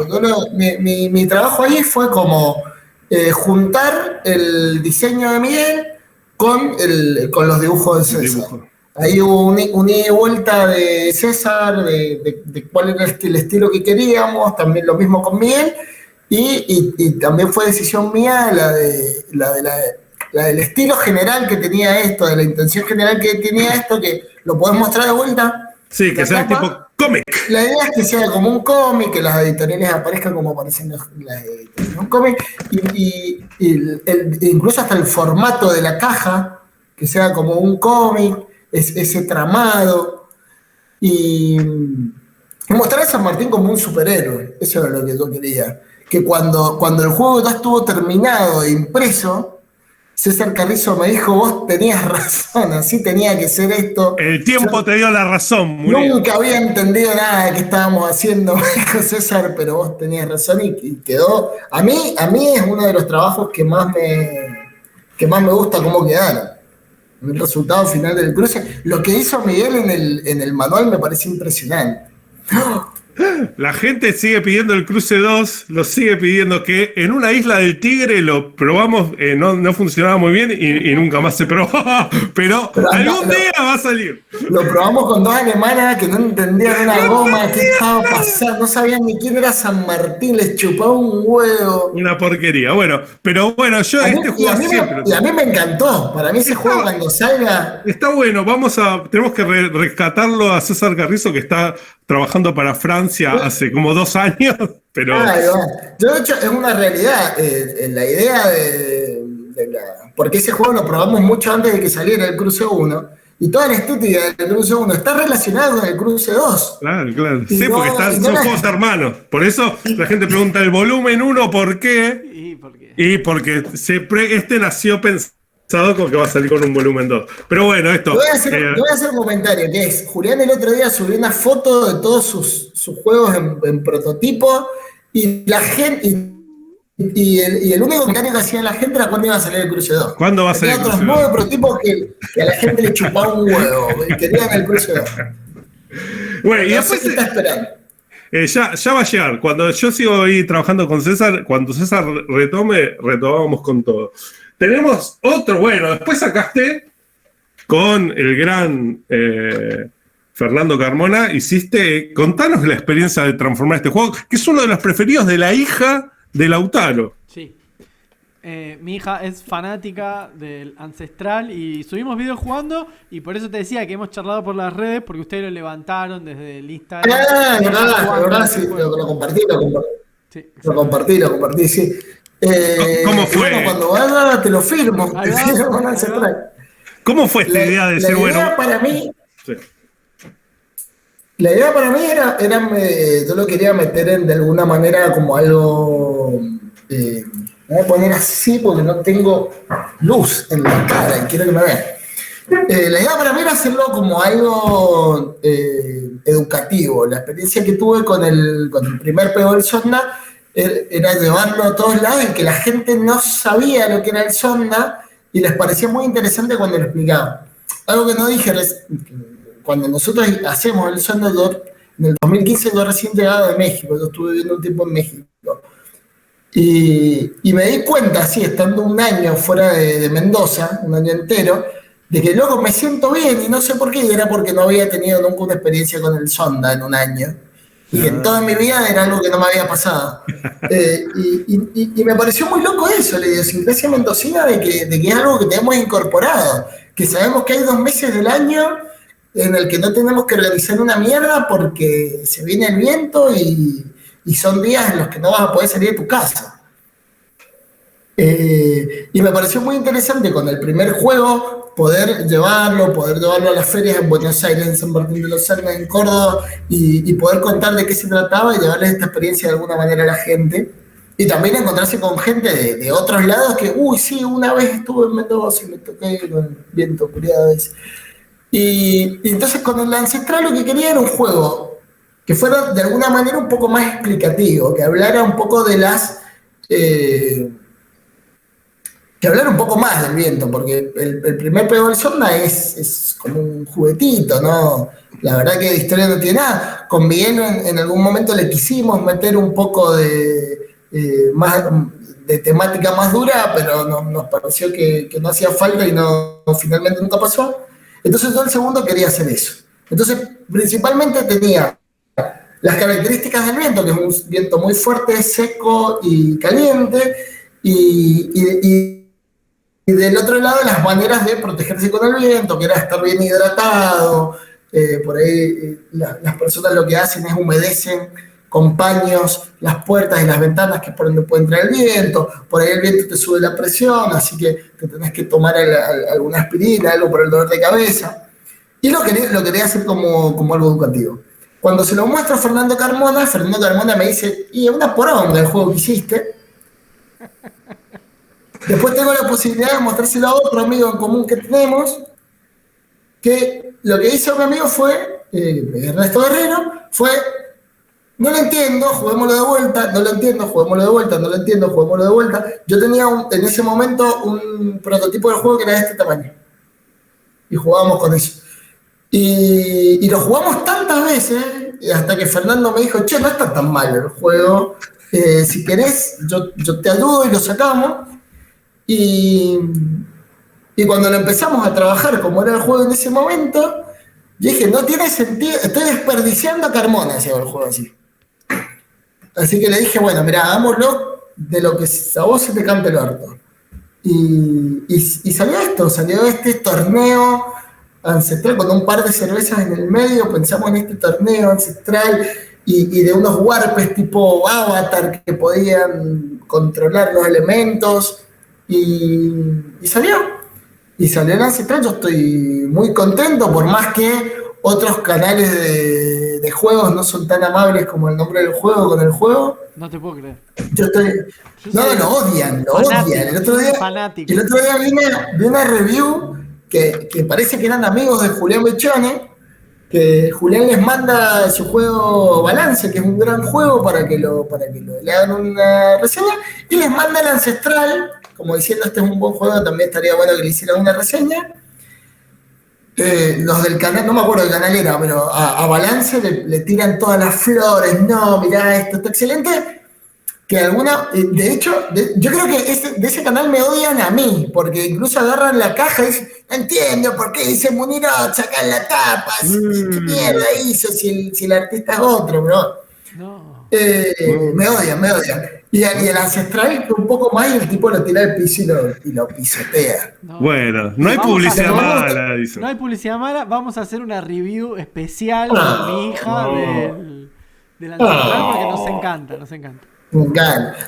Mi trabajo ahí fue como juntar el diseño de Miguel con los dibujos de César. Ahí hubo un ida y vuelta de César, de cuál era el estilo que queríamos, también lo mismo con Miguel, y también fue decisión mía la del estilo general que tenía esto, de la intención general que tenía esto, que lo podés mostrar de vuelta. Sí, que sea tipo cómic. La idea es que sea como un cómic, que las editoriales aparezcan como aparecen las editoriales. Un cómic, y incluso hasta el formato de la caja, que sea como un cómic, ese tramado. Y mostrar a San Martín como un superhéroe. Eso era lo que yo quería. Que cuando el juego ya estuvo terminado e impreso, César Carrizo me dijo, vos tenías razón, así tenía que ser esto. El tiempo te dio la razón, Muriel. Nunca había entendido nada de que estábamos haciendo, me dijo César, pero vos tenías razón y quedó. A mí es uno de los trabajos que más me gusta cómo quedaron. El resultado final del cruce. Lo que hizo Miguel en el manual me parece impresionante. La gente sigue pidiendo el Cruce 2, lo sigue pidiendo, que en una isla del Tigre lo probamos, no funcionaba muy bien y nunca más se probó, pero algún día va a salir. Lo probamos con dos alemanas que no entendían una goma, qué estaba pasando, no sabían ni quién era San Martín, les chupaba un huevo. Una porquería, bueno, pero bueno, yo este juego siempre... Y a mí me encantó, para mí ese juego cuando salga... Está bueno, tenemos que rescatarlo a César Carrizo, que está trabajando para Francia hace como 2 años, pero... Yo, de hecho, es una realidad. La idea porque ese juego lo probamos mucho antes de que saliera el Cruce 1, y toda la estética del Cruce 1 está relacionada con el Cruce 2. Claro. Sí, porque son juegos hermanos. Por eso la gente pregunta el volumen 1, ¿por qué? Y porque este nació pensado como que va a salir con un volumen 2. Pero bueno, esto... Voy a hacer un comentario, que es, Julián el otro día subió una foto de todos sus juegos en prototipo, y la gente... Y el único comentario que hacía la gente era cuándo iba a salir el Cruce 2. ¿Cuándo va a salir el Cruce 2? Otros 9 prototipos que a la gente le chupaba un huevo, y querían el Cruce 2. Bueno, y después... ¿Qué está esperando? Ya va a llegar. Cuando yo sigo ahí trabajando con César, cuando César retomamos con todo. Tenemos otro, bueno, después sacaste con el gran Fernando Carmona, contanos la experiencia de transformar este juego, que es uno de los preferidos de la hija de Lautaro. Sí. Mi hija es fanática del Ancestral y subimos videos jugando, y por eso te decía que hemos charlado por las redes, porque ustedes lo levantaron desde el Instagram. verdad, sí, lo compartí. Sí, lo compartí, sí. ¿Cómo fue? Bueno, cuando vaya te lo firmo. ¿Cómo fue esta idea de ser bueno? Para mí, sí. La idea para mí era yo lo quería meter de alguna manera como algo... voy a poner así porque no tengo luz en la cara y quiero que me vean. La idea para mí era hacerlo como algo educativo. La experiencia que tuve con el primer Pego del Sonda era llevarlo a todos lados, y que la gente no sabía lo que era el Sonda y les parecía muy interesante cuando lo explicaba. Algo que no dije, cuando nosotros hacemos el Sonda, en el 2015 yo recién llegado de México, yo estuve viviendo un tiempo en México. Y me di cuenta, así, estando un año fuera de Mendoza, un año entero, de que luego me siento bien, y no sé por qué, y era porque no había tenido nunca una experiencia con el Sonda en un año. Y en toda mi vida era algo que no me había pasado. Y me pareció muy loco eso, la idiosincrasia mendocina, de que es algo que tenemos incorporado, que sabemos que hay 2 meses del año en el que no tenemos que organizar una mierda porque se viene el viento y son días en los que no vas a poder salir de tu casa. Y me pareció muy interesante con el primer juego poder llevarlo a las ferias en Buenos Aires, en San Martín de los Andes, en Córdoba, y poder contar de qué se trataba y llevarles esta experiencia de alguna manera a la gente. Y también encontrarse con gente de otros lados que, sí, una vez estuve en Mendoza y me toqué con el viento curiado. Y entonces con el Ancestral lo que quería era un juego que fuera de alguna manera un poco más explicativo, que hablara un poco de las que hablar un poco más del viento, porque el primer Pedal Sonda es como un juguetito, ¿no? La verdad que de historia no tiene nada. Con Miguel en algún momento le quisimos meter un poco más, de temática más dura, pero nos pareció que no hacía falta y finalmente nunca pasó. Entonces yo el segundo quería hacer eso. Entonces principalmente tenía las características del viento, que es un viento muy fuerte, seco y caliente, y del otro lado, las maneras de protegerse con el viento, que era estar bien hidratado. Por ahí las personas lo que hacen es humedecen con paños las puertas y las ventanas, que es por donde puede entrar el viento. Por ahí el viento te sube la presión, así que te tenés que tomar alguna aspirina, algo por el dolor de cabeza. Y lo quería hacer como algo educativo. Cuando se lo muestro a Fernando Carmona me dice, y es una poronga el juego que hiciste. Después tengo la posibilidad de mostrárselo a otro amigo en común que tenemos, que lo que hizo mi amigo fue, Ernesto Guerrero, fue, no lo entiendo, juguémoslo de vuelta, no lo entiendo, juguémoslo de vuelta, no lo entiendo, juguémoslo de vuelta. Yo tenía en ese momento un prototipo del juego que era de este tamaño, y jugábamos con eso. Y lo jugamos tantas veces, hasta que Fernando me dijo, che, no está tan mal el juego, si querés, yo te ayudo y lo sacamos. Y cuando lo empezamos a trabajar como era el juego en ese momento, yo dije, no tiene sentido, estoy desperdiciando a Carmona, decía el juego así. Así que le dije, bueno, mirá, hagámoslo de lo que a vos se te cante el orto. Y salió este torneo ancestral con un par de cervezas en el medio, pensamos en este torneo ancestral y de unos warpes tipo Avatar que podían controlar los elementos. Y salió el ancestral. Yo estoy muy contento, por más que otros canales de juegos no son tan amables como el nombre del juego con el juego. No te puedo creer. Lo odian. El otro día vi una review que parece que eran amigos de Julián Bechone, que Julián les manda su juego Balance, que es un gran juego para que le hagan una reseña, y les manda el ancestral, como diciendo, este es un buen juego, también estaría bueno que le hicieran una reseña. Los del canal, no me acuerdo del canal era, pero a Balance le tiran todas las flores, no, mirá, esto está excelente, que de hecho, yo creo que de ese canal me odian a mí, porque incluso agarran la caja y dicen, no entiendo por qué dice Munirot, sacan la tapa, ¿qué mierda hizo si el artista es otro, bro? No. Me odian. Y el ancestral un poco más y el tipo lo tira al piso y lo pisotea. No. Bueno, no hay publicidad mala, dice. No hay publicidad mala, vamos a hacer una review especial con mi hija del ancestral porque nos encanta.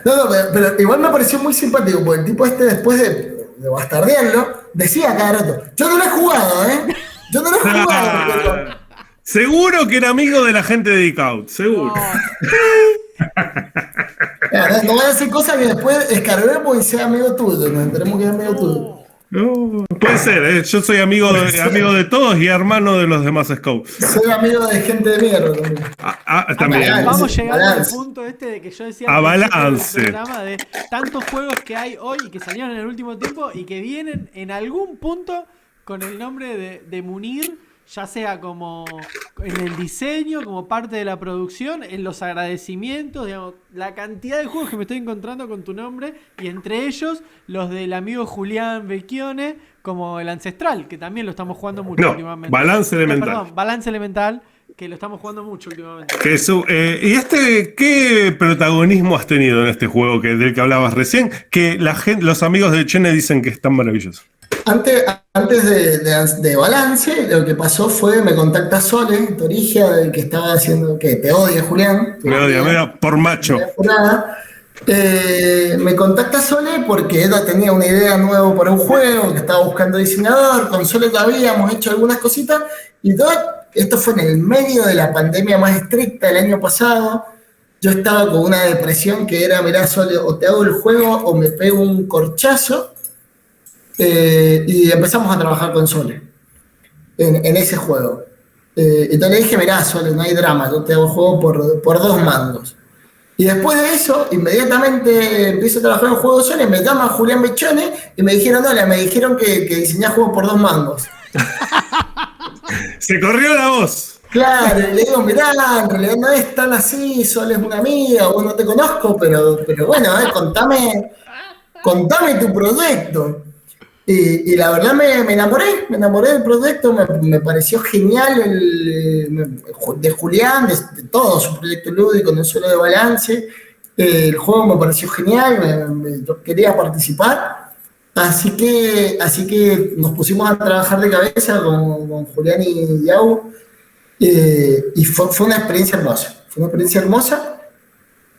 Pero igual me pareció muy simpático, porque el tipo después de bastardearlo, decía cada rato, yo no lo he jugado, pero... Seguro que era amigo de la gente de Dicaut, seguro. No voy a hacer cosas que después escarbemos y sea amigo tuyo, nos enteremos que es amigo tuyo. No, puede ser, yo soy amigo de todos y hermano de los demás scouts. Soy amigo de gente de mierda también. Vamos llegando al punto de que yo decía a balance. Programa de tantos juegos que hay hoy y que salieron en el último tiempo y que vienen en algún punto con el nombre de Munir, ya sea como en el diseño, como parte de la producción, en los agradecimientos, digamos, la cantidad de juegos que me estoy encontrando con tu nombre, y entre ellos los del amigo Julián Becchione, como el Ancestral, que también lo estamos jugando mucho últimamente. Balance Elemental. Perdón, Balance Elemental, que lo estamos jugando mucho últimamente. ¿Y qué protagonismo has tenido en este juego del que hablabas recién? Que los amigos de Chene dicen que es tan maravilloso. Antes de Balance, lo que pasó fue, me contacta Sole, Torigia, que estaba haciendo, que te odia, Julián. Me odia, por macho. Me contacta Sole porque ella tenía una idea nueva para un juego, que estaba buscando diseñador, con Sole ya habíamos hecho algunas cositas, y esto fue en el medio de la pandemia más estricta del año pasado. Yo estaba con una depresión que era, mirá Sole, o te hago el juego o me pego un corchazo. Y empezamos a trabajar con Sole en ese juego. Entonces le dije, mirá, Sole, no hay drama, yo te hago el juego por 2 mangos. Y después de eso, inmediatamente empiezo a trabajar en juegos de Sony, me llama Julián Bechone y me dijeron, hola, me dijeron que diseñás juegos por 2 mangos. Se corrió la voz. Claro, y le digo, mirá, en realidad no es tan así, Sol es una amiga, vos no te conozco, pero bueno, contame tu proyecto. Y la verdad me enamoré del proyecto, me pareció genial de Julián, de todo su proyecto lúdico, no solo de Balance. El juego me pareció genial, yo quería participar, así que nos pusimos a trabajar de cabeza con Julián y Yau, y fue una experiencia hermosa.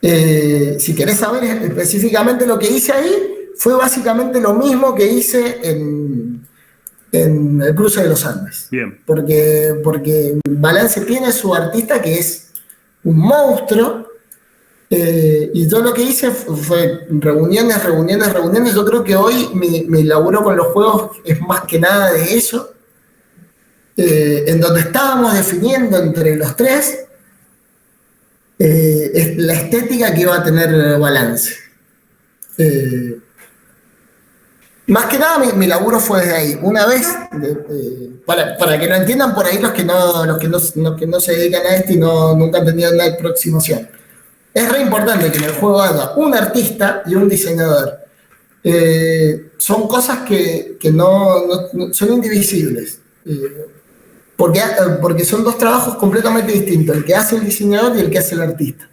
Si querés saber específicamente lo que hice ahí, fue básicamente lo mismo que hice en el cruce de los Andes. Bien. Porque Balance tiene su artista que es un monstruo, y yo lo que hice fue reuniones. Yo creo que hoy mi laburo con los juegos es más que nada de eso, en donde estábamos definiendo entre los tres la estética que iba a tener Balance. Más que nada mi laburo fue desde ahí. Una vez, para que lo entiendan por ahí los que no se dedican a esto y nunca han tenido una aproximación. Es re importante que en el juego haya un artista y un diseñador. Son cosas que no son indivisibles. Porque son 2 trabajos completamente distintos, el que hace el diseñador y el que hace el artista.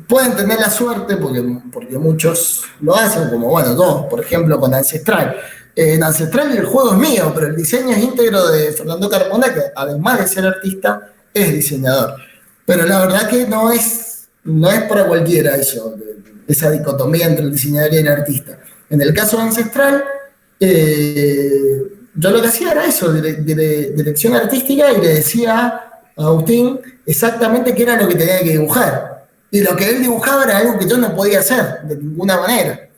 Pueden tener la suerte, porque muchos lo hacen, como bueno, yo, por ejemplo, con Ancestral. En Ancestral el juego es mío, pero el diseño es íntegro de Fernando Carmona, que además de ser artista, es diseñador. Pero la verdad que no es para cualquiera eso, esa dicotomía entre el diseñador y el artista. En el caso de Ancestral, yo lo que hacía era eso, dirección artística, y le decía a Agustín exactamente qué era lo que tenía que dibujar. Y lo que él dibujaba era algo que yo no podía hacer, de ninguna manera.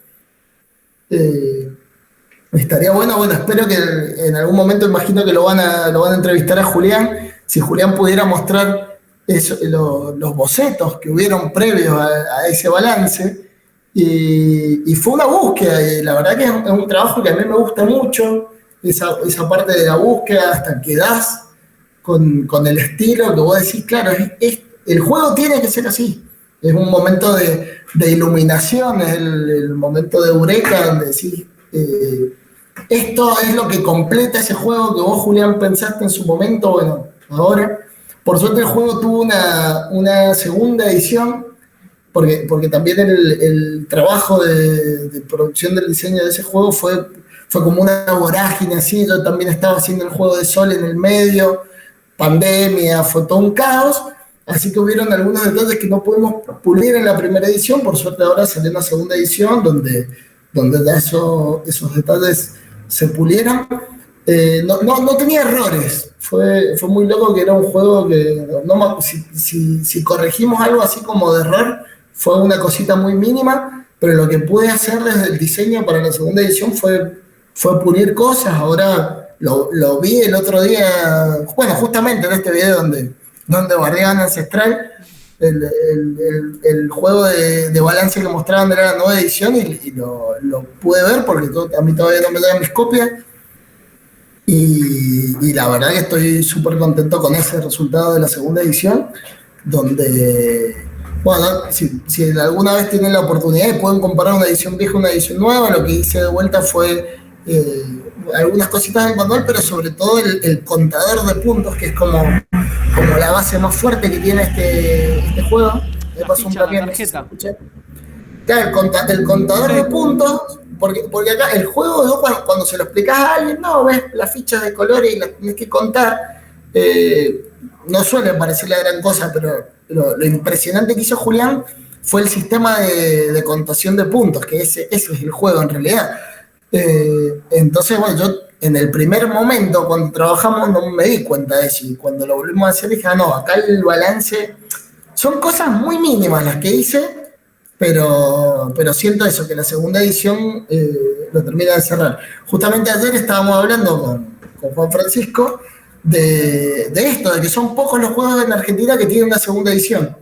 Estaría bueno, espero que en algún momento, imagino que lo van a entrevistar a Julián, si Julián pudiera mostrar los bocetos que hubieron previos a ese Balance. Y fue una búsqueda, y la verdad que es un trabajo que a mí me gusta mucho, esa parte de la búsqueda hasta que das con el estilo, que vos decís, claro, el juego tiene que ser así. Es un momento de iluminación, es el momento de eureka, donde decís, esto es lo que completa ese juego que vos, Julián, pensaste en su momento. Bueno, ahora, por suerte el juego tuvo una segunda edición, porque también el trabajo de producción del diseño de ese juego fue como una vorágine así. Yo también estaba haciendo el juego de Sol en el medio, pandemia, fue todo un caos, así que hubieron algunos detalles que no pudimos pulir en la primera edición. Por suerte ahora salió una segunda edición donde ya esos detalles se pulieron. No tenía errores, fue muy loco, que era un juego que si corregimos algo así como de error, fue una cosita muy mínima, pero lo que pude hacer desde el diseño para la segunda edición fue pulir cosas. Ahora lo vi el otro día, bueno, justamente en este video donde bardeaban Ancestral, el juego de Balance que mostraban era la nueva edición, y lo pude ver porque a mí todavía no me dan mis copias, y la verdad que estoy súper contento con ese resultado de la segunda edición, donde, bueno, si alguna vez tienen la oportunidad y pueden comparar una edición vieja y una edición nueva, lo que hice de vuelta fue algunas cositas del manual, pero sobre todo el contador de puntos, que es como la base más fuerte que tiene este juego. La ficha, la tarjeta. Claro, el contador de puntos, porque acá el juego, ¿no? Cuando se lo explicas a alguien, no, ves las fichas de colores y las tienes que contar, no suele parecer la gran cosa, pero lo impresionante que hizo Julián fue el sistema de contación de puntos, que ese es el juego en realidad. Entonces, bueno, yo en el primer momento cuando trabajamos no me di cuenta de eso, y cuando lo volvimos a hacer dije, no, acá el balance son cosas muy mínimas las que hice, pero siento eso, que la segunda edición lo termina de cerrar. Justamente ayer estábamos hablando con Juan Francisco de esto, de que son pocos los juegos en Argentina que tienen una segunda edición.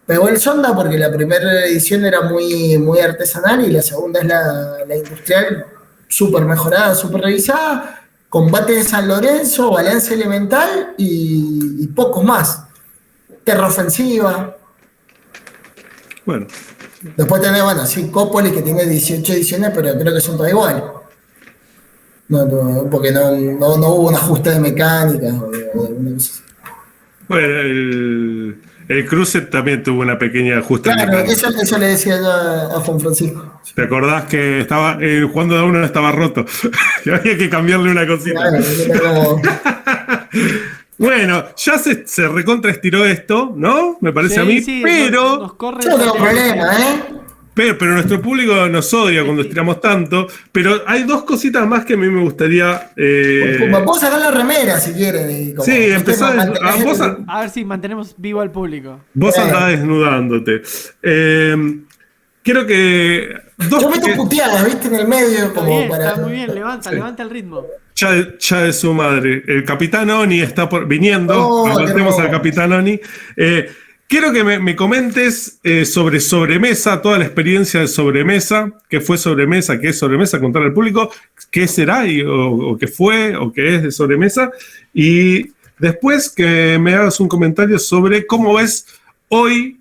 pegó el sonda porque la primera edición era muy, muy artesanal y la segunda es la industrial, súper mejorada, súper revisada. Combate de San Lorenzo, balance elemental y pocos más. Terraofensiva. Bueno, Después tenés, bueno, sí, Cópolis que tiene 18 ediciones, pero creo que son todas iguales. Porque no hubo un ajuste de mecánicas o de alguna cosa así. bueno, el Cruce también tuvo una pequeña ajuste Claro, mecánico. eso le decía yo a Juan Francisco. ¿Te acordás que estaba jugando de uno estaba roto? Que había que cambiarle una cosita. Claro, era como. Bueno, ya se recontra estiró esto, ¿no? Me parece a mí, Sí, pero, nos corre. Yo no tengo problema, ¿eh? pero nuestro público nos odia cuando estiramos tanto. Pero hay dos cositas más que a mí me gustaría. Me puedo sacar la remera si quieren. Y como, Sí, empezá. A ver si mantenemos vivo al público. Vos andás desnudándote. Quiero que. Yo meto puteadas, ¿viste? En el medio, Está como bien, para. está muy bien, levanta el ritmo. Ya de su madre. El Capitán Oni está viniendo. Oh, Aguantemos qué al Capitán Oni. Quiero que me comentes sobre sobremesa, toda la experiencia de sobremesa, qué fue sobremesa, qué es sobremesa, contar al público qué será o qué fue o qué es de sobremesa. Y después que me hagas un comentario sobre cómo ves hoy,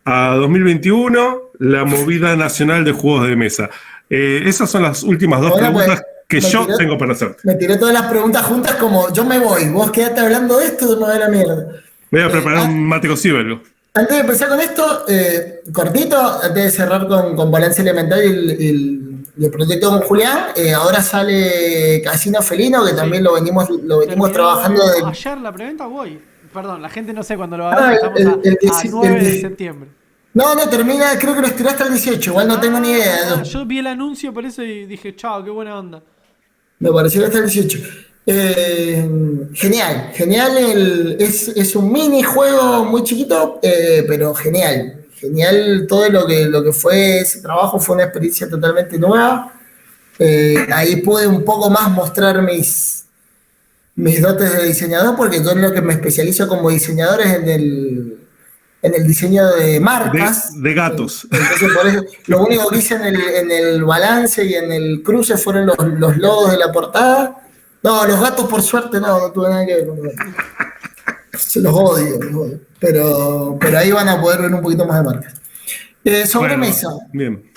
a 2021, la movida nacional de juegos de mesa. Esas son las últimas dos Bueno, pues, preguntas que yo tengo para hacerte. Me tiré todas las preguntas juntas como yo me voy, vos quedate hablando de esto, yo me voy a la mierda. Voy a preparar un mate cocido. Antes de empezar con esto, cortito, antes de cerrar con Balance Elemental y el proyecto con Julián, ahora sale Casino Felino, que también lo venimos trabajando de. Ayer la preventa voy. Perdón, la gente no sé cuándo lo va a ver, Ah, estamos a 9 de septiembre. No, termina, creo que lo estiró hasta el 18, igual no tengo ni idea. Yo vi el anuncio por eso y dije, chao, qué buena onda. Me pareció que hasta el 18. Genial. Es un minijuego muy chiquito, pero genial. Genial todo lo que fue ese trabajo, fue una experiencia totalmente nueva. Ahí pude un poco más mostrar mis dotes de diseñador, porque yo en lo que me especializo como diseñador es en el diseño de marcas. De gatos. Entonces, por eso, lo único que hice en el balance y en el cruce fueron los logos de la portada. No, los gatos por suerte no tuve nada que ver con los gatos. Se los odio. Pero ahí van a poder ver un poquito más de marcas. Sobremesa. Bueno, bien.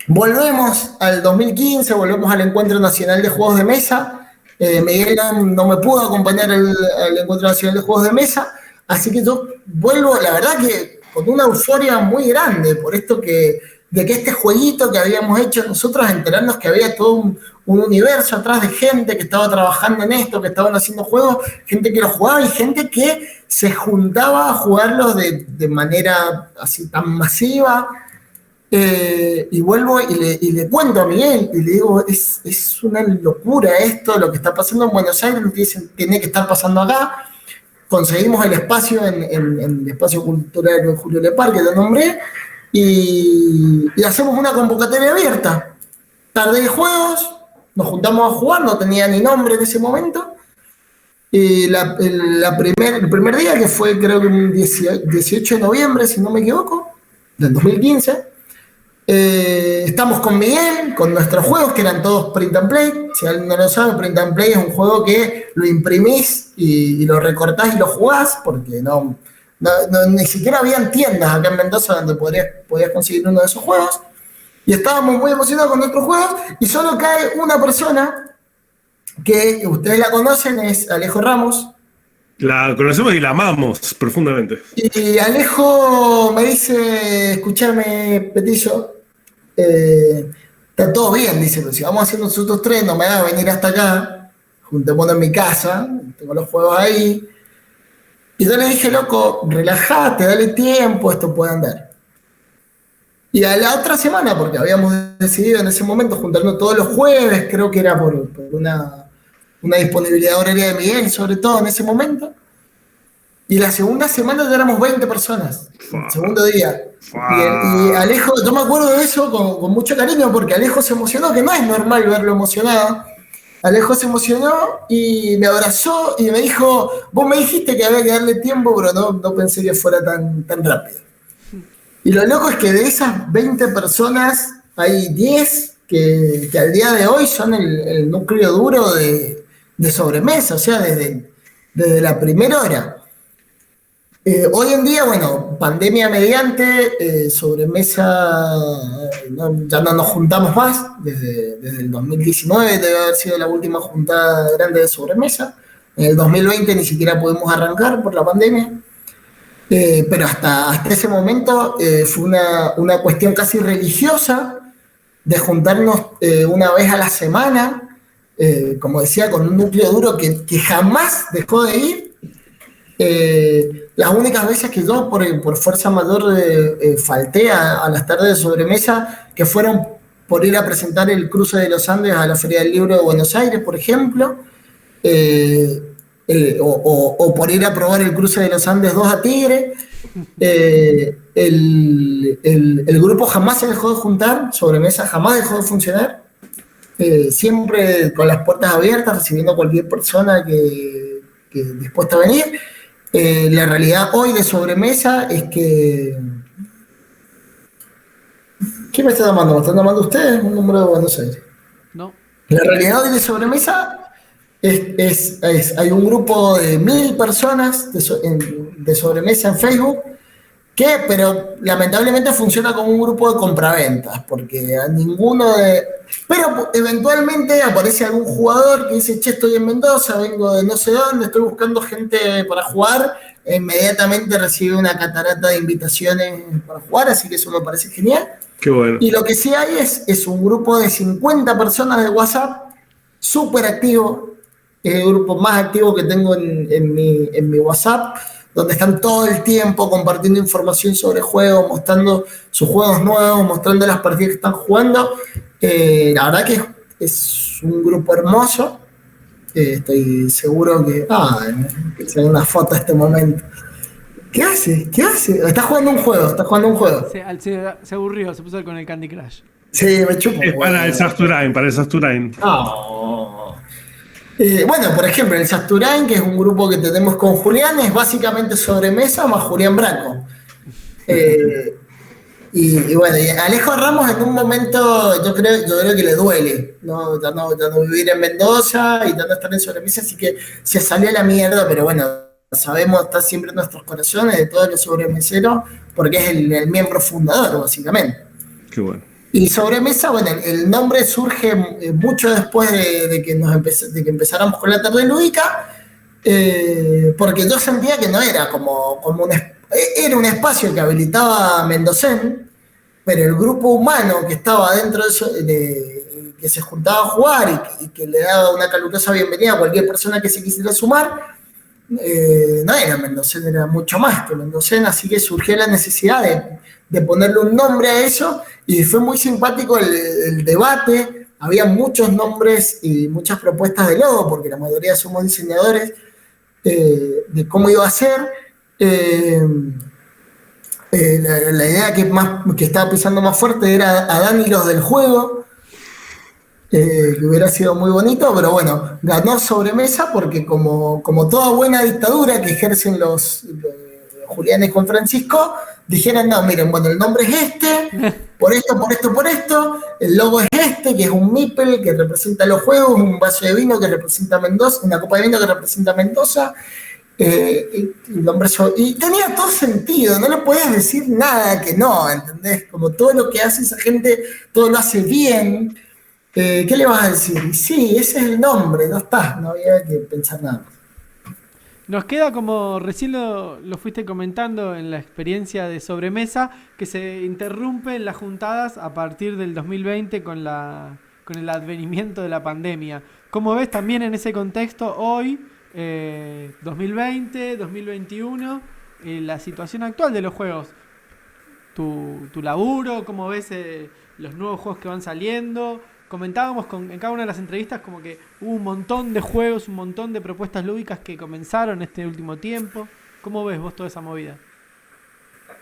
Volvemos al 2015, volvemos al Encuentro Nacional de Juegos de Mesa. Miguel no me pudo acompañar al Encuentro Nacional de Juegos de Mesa, así que yo vuelvo, la verdad que con una euforia muy grande por esto de que este jueguito que habíamos hecho nosotros, enterarnos que había todo un universo atrás de gente que estaba trabajando en esto, que estaban haciendo juegos, gente que lo jugaba y gente que se juntaba a jugarlos de manera así tan masiva. Y vuelvo y le cuento a Miguel y le digo, es una locura esto, lo que está pasando en Buenos Aires, tiene que estar pasando acá. Conseguimos el espacio en el espacio cultural de Julio Lepar, que lo nombré, y hacemos una convocatoria abierta. Tarde de juegos, nos juntamos a jugar, no tenía ni nombre en ese momento. Y el primer día, que fue creo que el 18 de noviembre, si no me equivoco, del 2015, estamos con Miguel, con nuestros juegos, que eran todos print and play. Si alguien no lo sabe, print and play es un juego que lo imprimís y lo recortás y lo jugás, porque ni siquiera habían tiendas acá en Mendoza donde podías conseguir uno de esos juegos. Y estábamos muy emocionados con nuestros juegos, y solo cae una persona que ustedes la conocen, es Alejo Ramos. La conocemos y la amamos profundamente. Y Alejo me dice, escúchame, Petizo, está todo bien, dice, pero si vamos haciendo nosotros tres, no me da venir hasta acá, juntémonos en mi casa, tengo los juegos ahí. Y yo le dije, loco, relájate, dale tiempo, esto puede andar. Y a la otra semana, porque habíamos decidido en ese momento juntarnos todos los jueves, creo que era por una disponibilidad horaria de Miguel, sobre todo en ese momento. Y la segunda semana ya éramos 20 personas, el segundo día. Y Alejo, yo me acuerdo de eso con mucho cariño, porque Alejo se emocionó, que no es normal verlo emocionado. Alejo se emocionó y me abrazó y me dijo, vos me dijiste que había que darle tiempo, pero no pensé que fuera tan rápido. Y lo loco es que de esas 20 personas hay 10 que al día de hoy son el núcleo duro de Sobremesa, o sea, desde la primera hora. Hoy en día, bueno, pandemia mediante, Sobremesa, ya no nos juntamos más, desde el 2019 debe haber sido la última juntada grande de Sobremesa. En el 2020 ni siquiera pudimos arrancar por la pandemia. Pero hasta ese momento fue una cuestión casi religiosa de juntarnos una vez a la semana, como decía, con un núcleo duro que jamás dejó de ir. Las únicas veces que yo, por fuerza mayor, falté a las tardes de Sobremesa, que fueron por ir a presentar el Cruce de los Andes a la Feria del Libro de Buenos Aires, por ejemplo, o por ir a probar el Cruce de los Andes 2 a Tigre. El grupo jamás se dejó de juntar, Sobremesa jamás dejó de funcionar, siempre con las puertas abiertas, recibiendo a cualquier persona que dispuesta a venir. La realidad hoy de Sobremesa es que... ¿Qué me está llamando? ¿Me están llamando ustedes? Un número de Buenos Aires. No. La realidad hoy de Sobremesa hay un grupo de 1000 personas de Sobremesa en Facebook pero lamentablemente funciona como un grupo de compraventas, porque a ninguno de... Pero eventualmente aparece algún jugador que dice, che, estoy en Mendoza, vengo de no sé dónde, estoy buscando gente para jugar, e inmediatamente recibe una catarata de invitaciones para jugar, así que eso me parece genial. Qué bueno. Y lo que sí hay es un grupo de 50 personas de WhatsApp, súper activo, es el grupo más activo que tengo en mi WhatsApp, donde están todo el tiempo compartiendo información sobre juegos, mostrando sus juegos nuevos, mostrando las partidas que están jugando. La verdad que es un grupo hermoso. Estoy seguro que se ve una foto de este momento. ¿Qué hace? Está jugando un juego. Se aburrió, se puso con el Candy Crush. Sí, me chupo. Es para el Sasturain. Bueno, por ejemplo, el Sasturain, que es un grupo que tenemos con Julián, es básicamente Sobremesa más Julián Branco. Y bueno, y Alejo Ramos en un momento yo creo que le duele, ¿no? Ya no vivir en Mendoza y ya no estar en Sobremesa, así que se salió a la mierda, pero bueno, sabemos, está siempre en nuestros corazones de todos los sobremeseros, porque es el miembro fundador, básicamente. Qué bueno. Y Sobremesa, bueno, el nombre surge mucho después de que empezáramos con la tarde lúdica, porque yo sentía que no era como era un espacio que habilitaba Mendocén, pero el grupo humano que estaba dentro de eso, que se juntaba a jugar y que le daba una calurosa bienvenida a cualquier persona que se quisiera sumar, no era Mendocén, era mucho más que Mendocén, así que surgió la necesidad de ponerle un nombre a eso, y fue muy simpático el debate. Había muchos nombres y muchas propuestas de logo, porque la mayoría somos diseñadores, de cómo iba a ser. La idea que estaba pisando más fuerte era Adán y los del juego, que hubiera sido muy bonito, pero bueno, ganó Sobremesa porque como toda buena dictadura que ejercen los Julianes con Francisco, dijeron, no, miren, bueno, el nombre es este, por esto, el logo es este, que es un Mipel que representa los juegos, un vaso de vino que representa Mendoza, una copa de vino que representa Mendoza, y tenía todo sentido, no le podías decir nada que no, ¿entendés? Como todo lo que hace esa gente, todo lo hace bien. ¿Qué le vas a decir? Sí, ese es el nombre, no había que pensar nada. Nos queda, como recién lo fuiste comentando en la experiencia de Sobremesa, que se interrumpen las juntadas a partir del 2020 con el advenimiento de la pandemia. ¿Cómo ves también en ese contexto hoy, 2020, 2021, la situación actual de los juegos? Tu laburo, ¿cómo ves los nuevos juegos que van saliendo? Comentábamos en cada una de las entrevistas como que hubo un montón de juegos, un montón de propuestas lúdicas que comenzaron este último tiempo. ¿Cómo ves vos toda esa movida?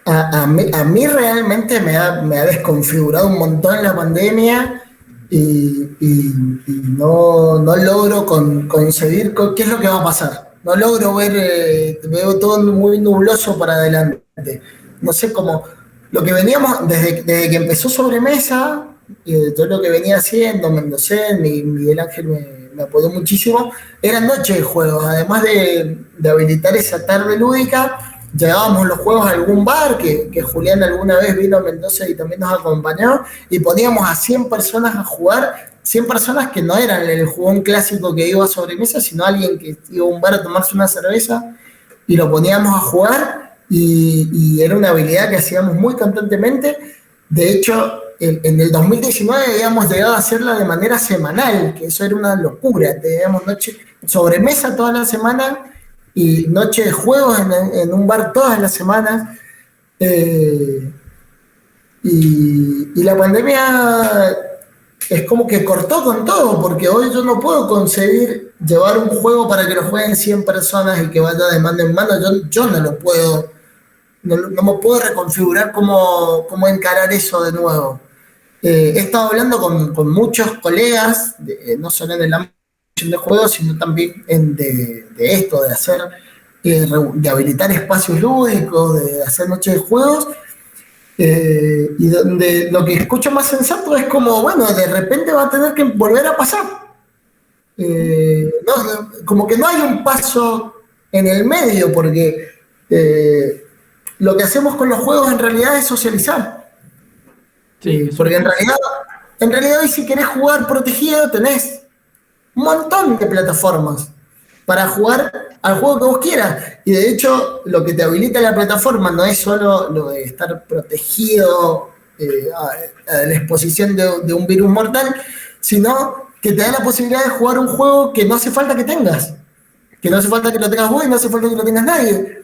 A mí realmente me ha desconfigurado un montón la pandemia y no logro concebir qué es lo que va a pasar. No logro veo todo muy nubloso para adelante. No sé cómo... lo que veníamos, desde que empezó Sobremesa, todo lo que venía haciendo, Mendocén y Miguel Ángel me apoyó muchísimo, eran noches de juegos, además de habilitar esa tarde lúdica, llevábamos los juegos a algún bar, que Julián alguna vez vino a Mendoza y también nos acompañó, y poníamos a 100 personas a jugar, 100 personas que no eran el jugón clásico que iba a Sobremesa, sino alguien que iba a un bar a tomarse una cerveza, y lo poníamos a jugar, y era una habilidad que hacíamos muy constantemente. De hecho, en el 2019 habíamos llegado a hacerla de manera semanal, que eso era una locura. Teníamos sobremesa toda la semana y noche de juegos en un bar todas las semanas. Y la pandemia es como que cortó con todo, porque hoy yo no puedo concebir llevar un juego para que lo jueguen 100 personas y que vaya de mano en mano. Yo no lo puedo, no me puedo reconfigurar cómo encarar eso de nuevo. He estado hablando con muchos colegas, no solo en el ámbito de juegos, sino también de esto, de hacer, de habilitar espacios lúdicos, de hacer noches de juegos, y donde lo que escucho más sensato es como, bueno, de repente va a tener que volver a pasar. Como que no hay un paso en el medio, porque lo que hacemos con los juegos en realidad es socializar. Sí, porque en realidad hoy si querés jugar protegido tenés un montón de plataformas para jugar al juego que vos quieras. Y de hecho, lo que te habilita la plataforma no es solo lo de estar protegido a la exposición de un virus mortal, sino que te da la posibilidad de jugar un juego que no hace falta que tengas. Que no hace falta que lo tengas vos y no hace falta que lo tengas nadie.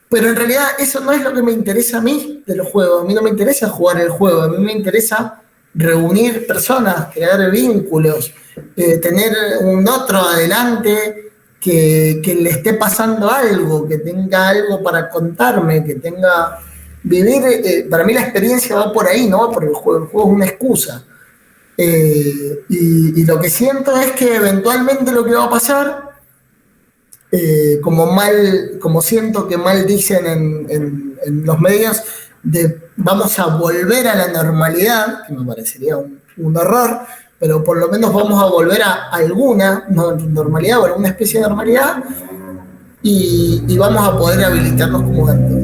Pero en realidad eso no es lo que me interesa a mí de los juegos. A mí no me interesa jugar el juego, a mí me interesa reunir personas, crear vínculos, tener un otro adelante que le esté pasando algo, que tenga algo para contarme, que tenga... Vivir, para mí la experiencia va por ahí, ¿no? Porque el juego es una excusa. Y lo que siento es que eventualmente lo que va a pasar... como siento que mal dicen en los medios, vamos a volver a la normalidad, que me parecería un horror, pero por lo menos vamos a volver a alguna normalidad o alguna especie de normalidad y vamos a poder habilitarnos como antes.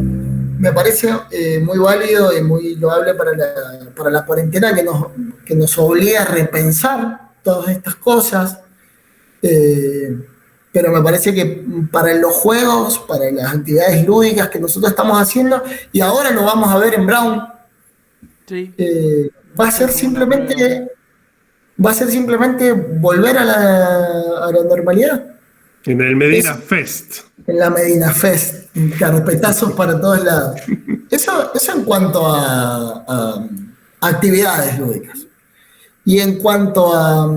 Me parece muy válido y muy loable para la cuarentena que nos obliga a repensar todas estas cosas. Pero me parece que para los juegos, para las actividades lúdicas que nosotros estamos haciendo, y ahora lo vamos a ver en Brown, sí. va a ser simplemente volver a la normalidad. En el Medina Fest. En la Medina Fest, carpetazos para todos lados. Eso en cuanto a actividades lúdicas. Y en cuanto a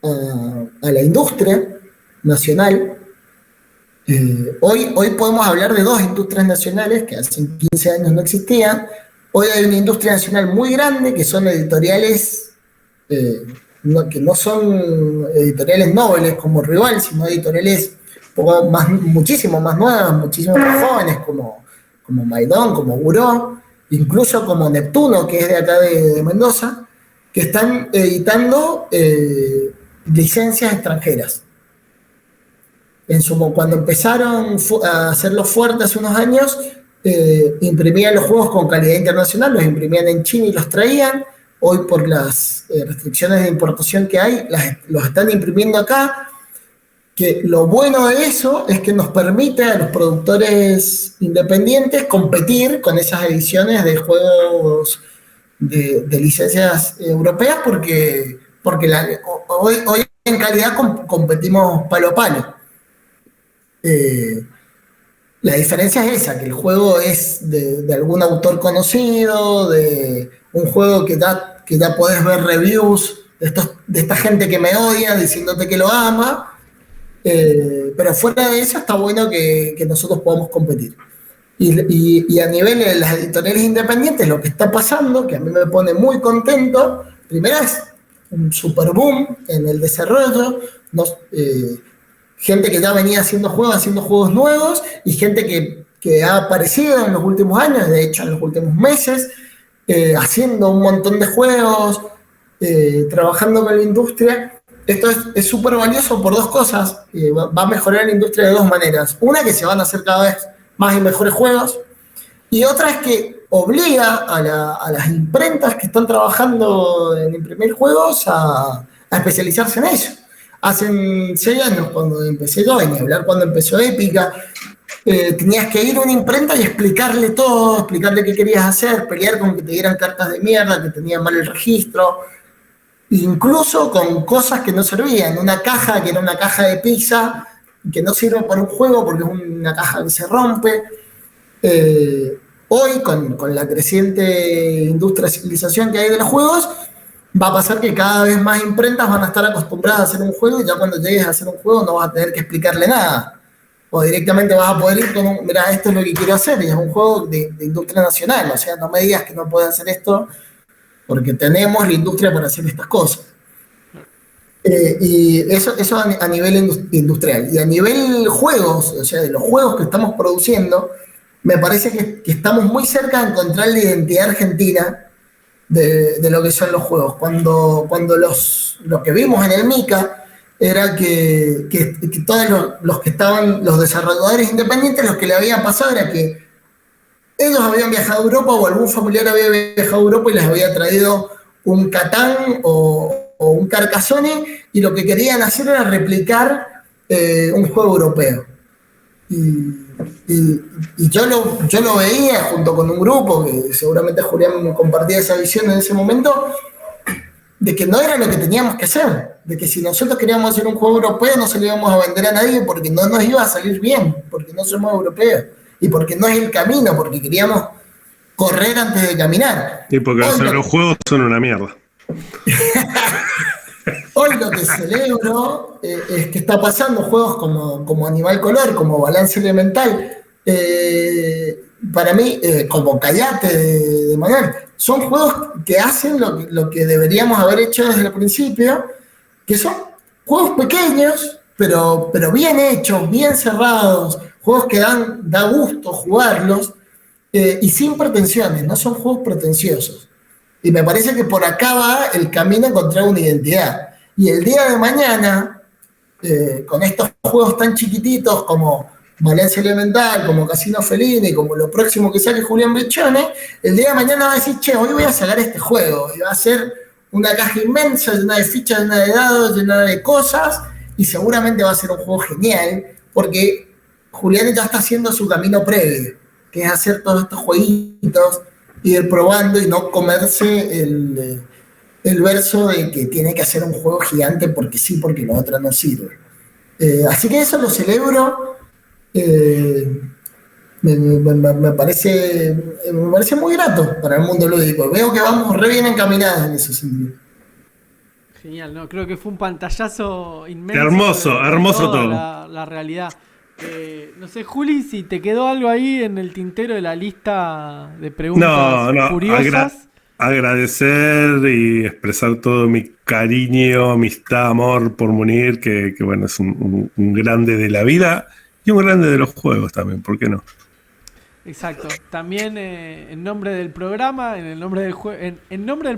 la industria nacional, hoy podemos hablar de dos industrias nacionales que hace 15 años no existían. Hoy hay una industria nacional muy grande que son editoriales que no son editoriales nobles como Rival, sino editoriales muchísimo más nuevas, muchísimo más jóvenes como Maidón, como Buró, incluso como Neptuno, que es de acá de Mendoza, que están editando licencias extranjeras. Cuando empezaron a hacerlo fuerte hace unos años, imprimían los juegos con calidad internacional, los imprimían en China y los traían. Hoy por las restricciones de importación que hay, los están imprimiendo acá. Que lo bueno de eso es que nos permite a los productores independientes competir con esas ediciones de juegos de licencias europeas, porque hoy en calidad competimos palo a palo. La diferencia es esa, que el juego es de algún autor conocido, de un juego que ya podés ver reviews de esta gente que me odia diciéndote que lo ama, pero fuera de eso está bueno que nosotros podamos competir. Y a nivel de las editoriales independientes, lo que está pasando, que a mí me pone muy contento, primero es un super boom en el desarrollo, gente que ya venía haciendo juegos nuevos, y gente que que ha aparecido en los últimos años, de hecho en los últimos meses, haciendo un montón de juegos, trabajando con la industria. Esto es súper valioso por dos cosas. Va a mejorar la industria de dos maneras. Una, que se van a hacer cada vez más y mejores juegos. Y otra es que obliga a las imprentas que están trabajando en imprimir juegos a especializarse en eso. Hace 6 años, cuando empecé yo, y ni hablar cuando empezó Épica, tenías que ir a una imprenta y explicarle todo, explicarle qué querías hacer, pelear con que te dieran cartas de mierda, que tenían mal el registro, incluso con cosas que no servían. Una caja que era una caja de pizza, que no sirve para un juego porque es una caja que se rompe. Hoy, con la creciente industrialización que hay de los juegos, va a pasar que cada vez más imprentas van a estar acostumbradas a hacer un juego, y ya cuando llegues a hacer un juego no vas a tener que explicarle nada. O directamente vas a poder ir con mira, esto es lo que quiero hacer, y es un juego de industria nacional. O sea, no me digas que no puedes hacer esto, porque tenemos la industria para hacer estas cosas. Y eso a nivel industrial. Y a nivel juegos, o sea, de los juegos que estamos produciendo, me parece que estamos muy cerca de encontrar la identidad argentina de lo que son los juegos. Cuando lo que vimos en el MICA era que todos los que estaban, los desarrolladores independientes, lo que le había pasado era que ellos habían viajado a Europa, o algún familiar había viajado a Europa y les había traído un Catán o un Carcassonne, y lo que querían hacer era replicar un juego europeo. Y yo lo veía junto con un grupo, que seguramente Julián compartía esa visión en ese momento, de que no era lo que teníamos que hacer, de que si nosotros queríamos hacer un juego europeo no se lo íbamos a vender a nadie, porque no nos iba a salir bien, porque no somos europeos, y porque no es el camino, porque queríamos correr antes de caminar. Y porque los juegos son una mierda. Hoy lo que celebro es que está pasando juegos como Animal Color, como Balance Elemental, para mí, como Callate de Manuel, son juegos que hacen lo que deberíamos haber hecho desde el principio, que son juegos pequeños, pero bien hechos, bien cerrados, juegos que da gusto jugarlos, y sin pretensiones, no son juegos pretenciosos. Y me parece que por acá va el camino a encontrar una identidad. Y el día de mañana, con estos juegos tan chiquititos como Valencia Elemental, como Casino Fellini, como lo próximo que saque Julián Brichone, el día de mañana va a decir, che, hoy voy a sacar este juego. Y va a ser una caja inmensa, llena de fichas, llena de dados, llena de cosas, y seguramente va a ser un juego genial, porque Julián ya está haciendo su camino previo, que es hacer todos estos jueguitos, ir probando y no comerse el verso de que tiene que hacer un juego gigante porque sí, porque lo otro no sirve. Así que eso lo celebro. Me parece muy grato para el mundo lúdico. Veo que vamos re bien encaminados en ese sentido. Genial, ¿no? Creo que fue un pantallazo inmenso. Hermoso todo. La realidad. No sé, Juli, si te quedó algo ahí en el tintero de la lista de preguntas curiosas. Agradecer y expresar todo mi cariño, amistad, amor por Munir, que bueno, es un grande de la vida y un grande de los juegos también, ¿por qué no? Exacto. También en nombre del programa, en nombre del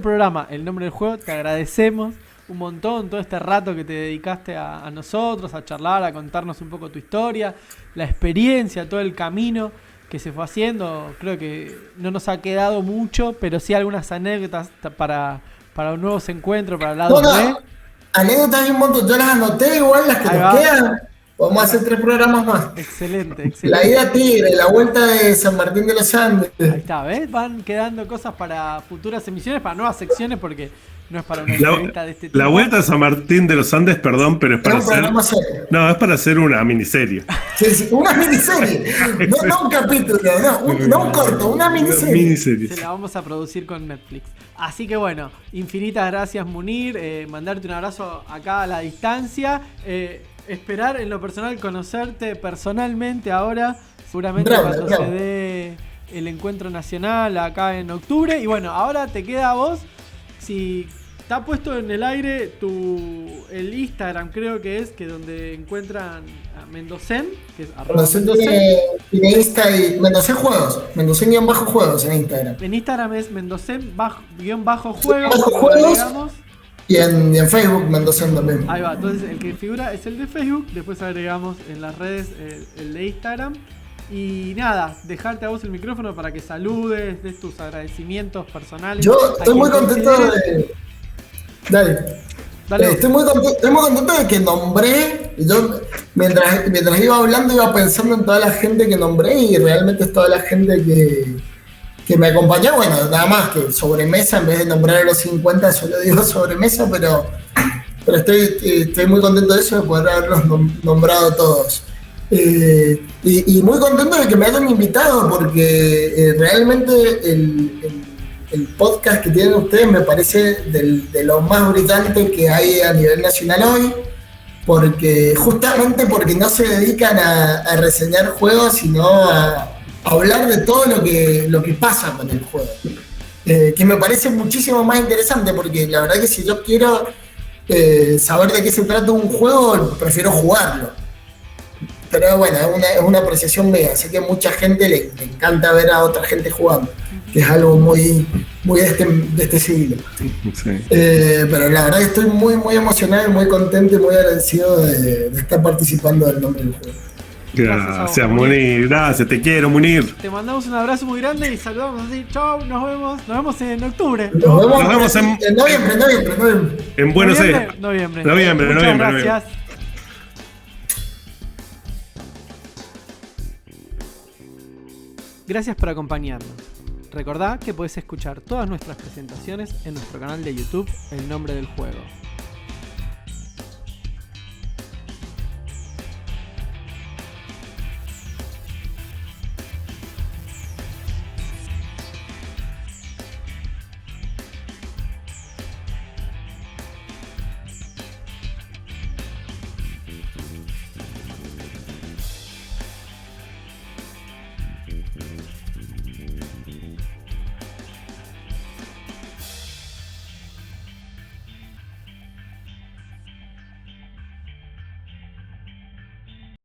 programa, en nombre del juego, te agradecemos un montón todo este rato que te dedicaste a nosotros, a charlar, a contarnos un poco tu historia, la experiencia, todo el camino que se fue haciendo. Creo que no nos ha quedado mucho, pero sí algunas anécdotas para un nuevo encuentro, para el lado B. Anécdotas hay un montón, yo las anoté igual, las que nos quedan. Podemos hacer 3 programas más. Excelente. La ida a Tigre, la vuelta de San Martín de los Andes. Ahí está, ¿ves? Van quedando cosas para futuras emisiones, para nuevas secciones, porque no es para una entrevista de este tipo. La vuelta a San Martín de los Andes, perdón, pero es para es para hacer una miniserie. Sí, una miniserie. No un capítulo, no un corto, una miniserie. Se la vamos a producir con Netflix. Así que bueno, infinitas gracias, Munir. Mandarte un abrazo acá a la distancia. Esperar en lo personal conocerte personalmente ahora, seguramente cuando se dé el encuentro nacional acá en octubre. Y bueno, ahora te queda a vos, si Está puesto en el aire el Instagram, creo que es, que donde encuentran a Mendocen, que es Mendocen @Mendocen. tiene Insta y Mendocen Juegos. Mendocen-Juegos en Instagram. En Instagram es Mendocen-juegos. Bajo Lo Juegos. agregamos. Y en Facebook Mendocen también. Ahí va, entonces el que figura es el de Facebook, después agregamos en las redes el de Instagram. Y nada, dejarte a vos el micrófono para que saludes, des tus agradecimientos personales. Yo a estoy quien muy contento consideres. de... Dale. Dale. Estoy muy contento de que nombré. Yo, mientras iba hablando, iba pensando en toda la gente que nombré y realmente es toda la gente que me acompañó. Bueno, nada más que sobremesa, en vez de nombrar a los 50, solo digo sobremesa, pero estoy muy contento de eso, de poder haberlos nombrado todos. Y muy contento de que me hayan invitado, porque realmente el podcast que tienen ustedes me parece de lo más brillante que hay a nivel nacional hoy, justamente porque no se dedican a reseñar juegos, sino a hablar de todo lo que pasa con el juego, que me parece muchísimo más interesante, porque la verdad que si yo quiero saber de qué se trata un juego, prefiero jugarlo. Pero bueno, es una apreciación mía. Sé que a mucha gente le encanta ver a otra gente jugando, que es algo muy de este siglo. Sí. Pero la verdad que estoy muy emocionado y muy contento y muy agradecido de estar participando del nombre del juego. Gracias, Munir. Gracias, te quiero, Munir. Te mandamos un abrazo muy grande y saludamos así. Chau, nos vemos en octubre. Nos vemos en noviembre. En Buenos Aires. Noviembre. Noviembre. Gracias. Gracias por acompañarnos. Recordá que podés escuchar todas nuestras presentaciones en nuestro canal de YouTube El Nombre del Juego.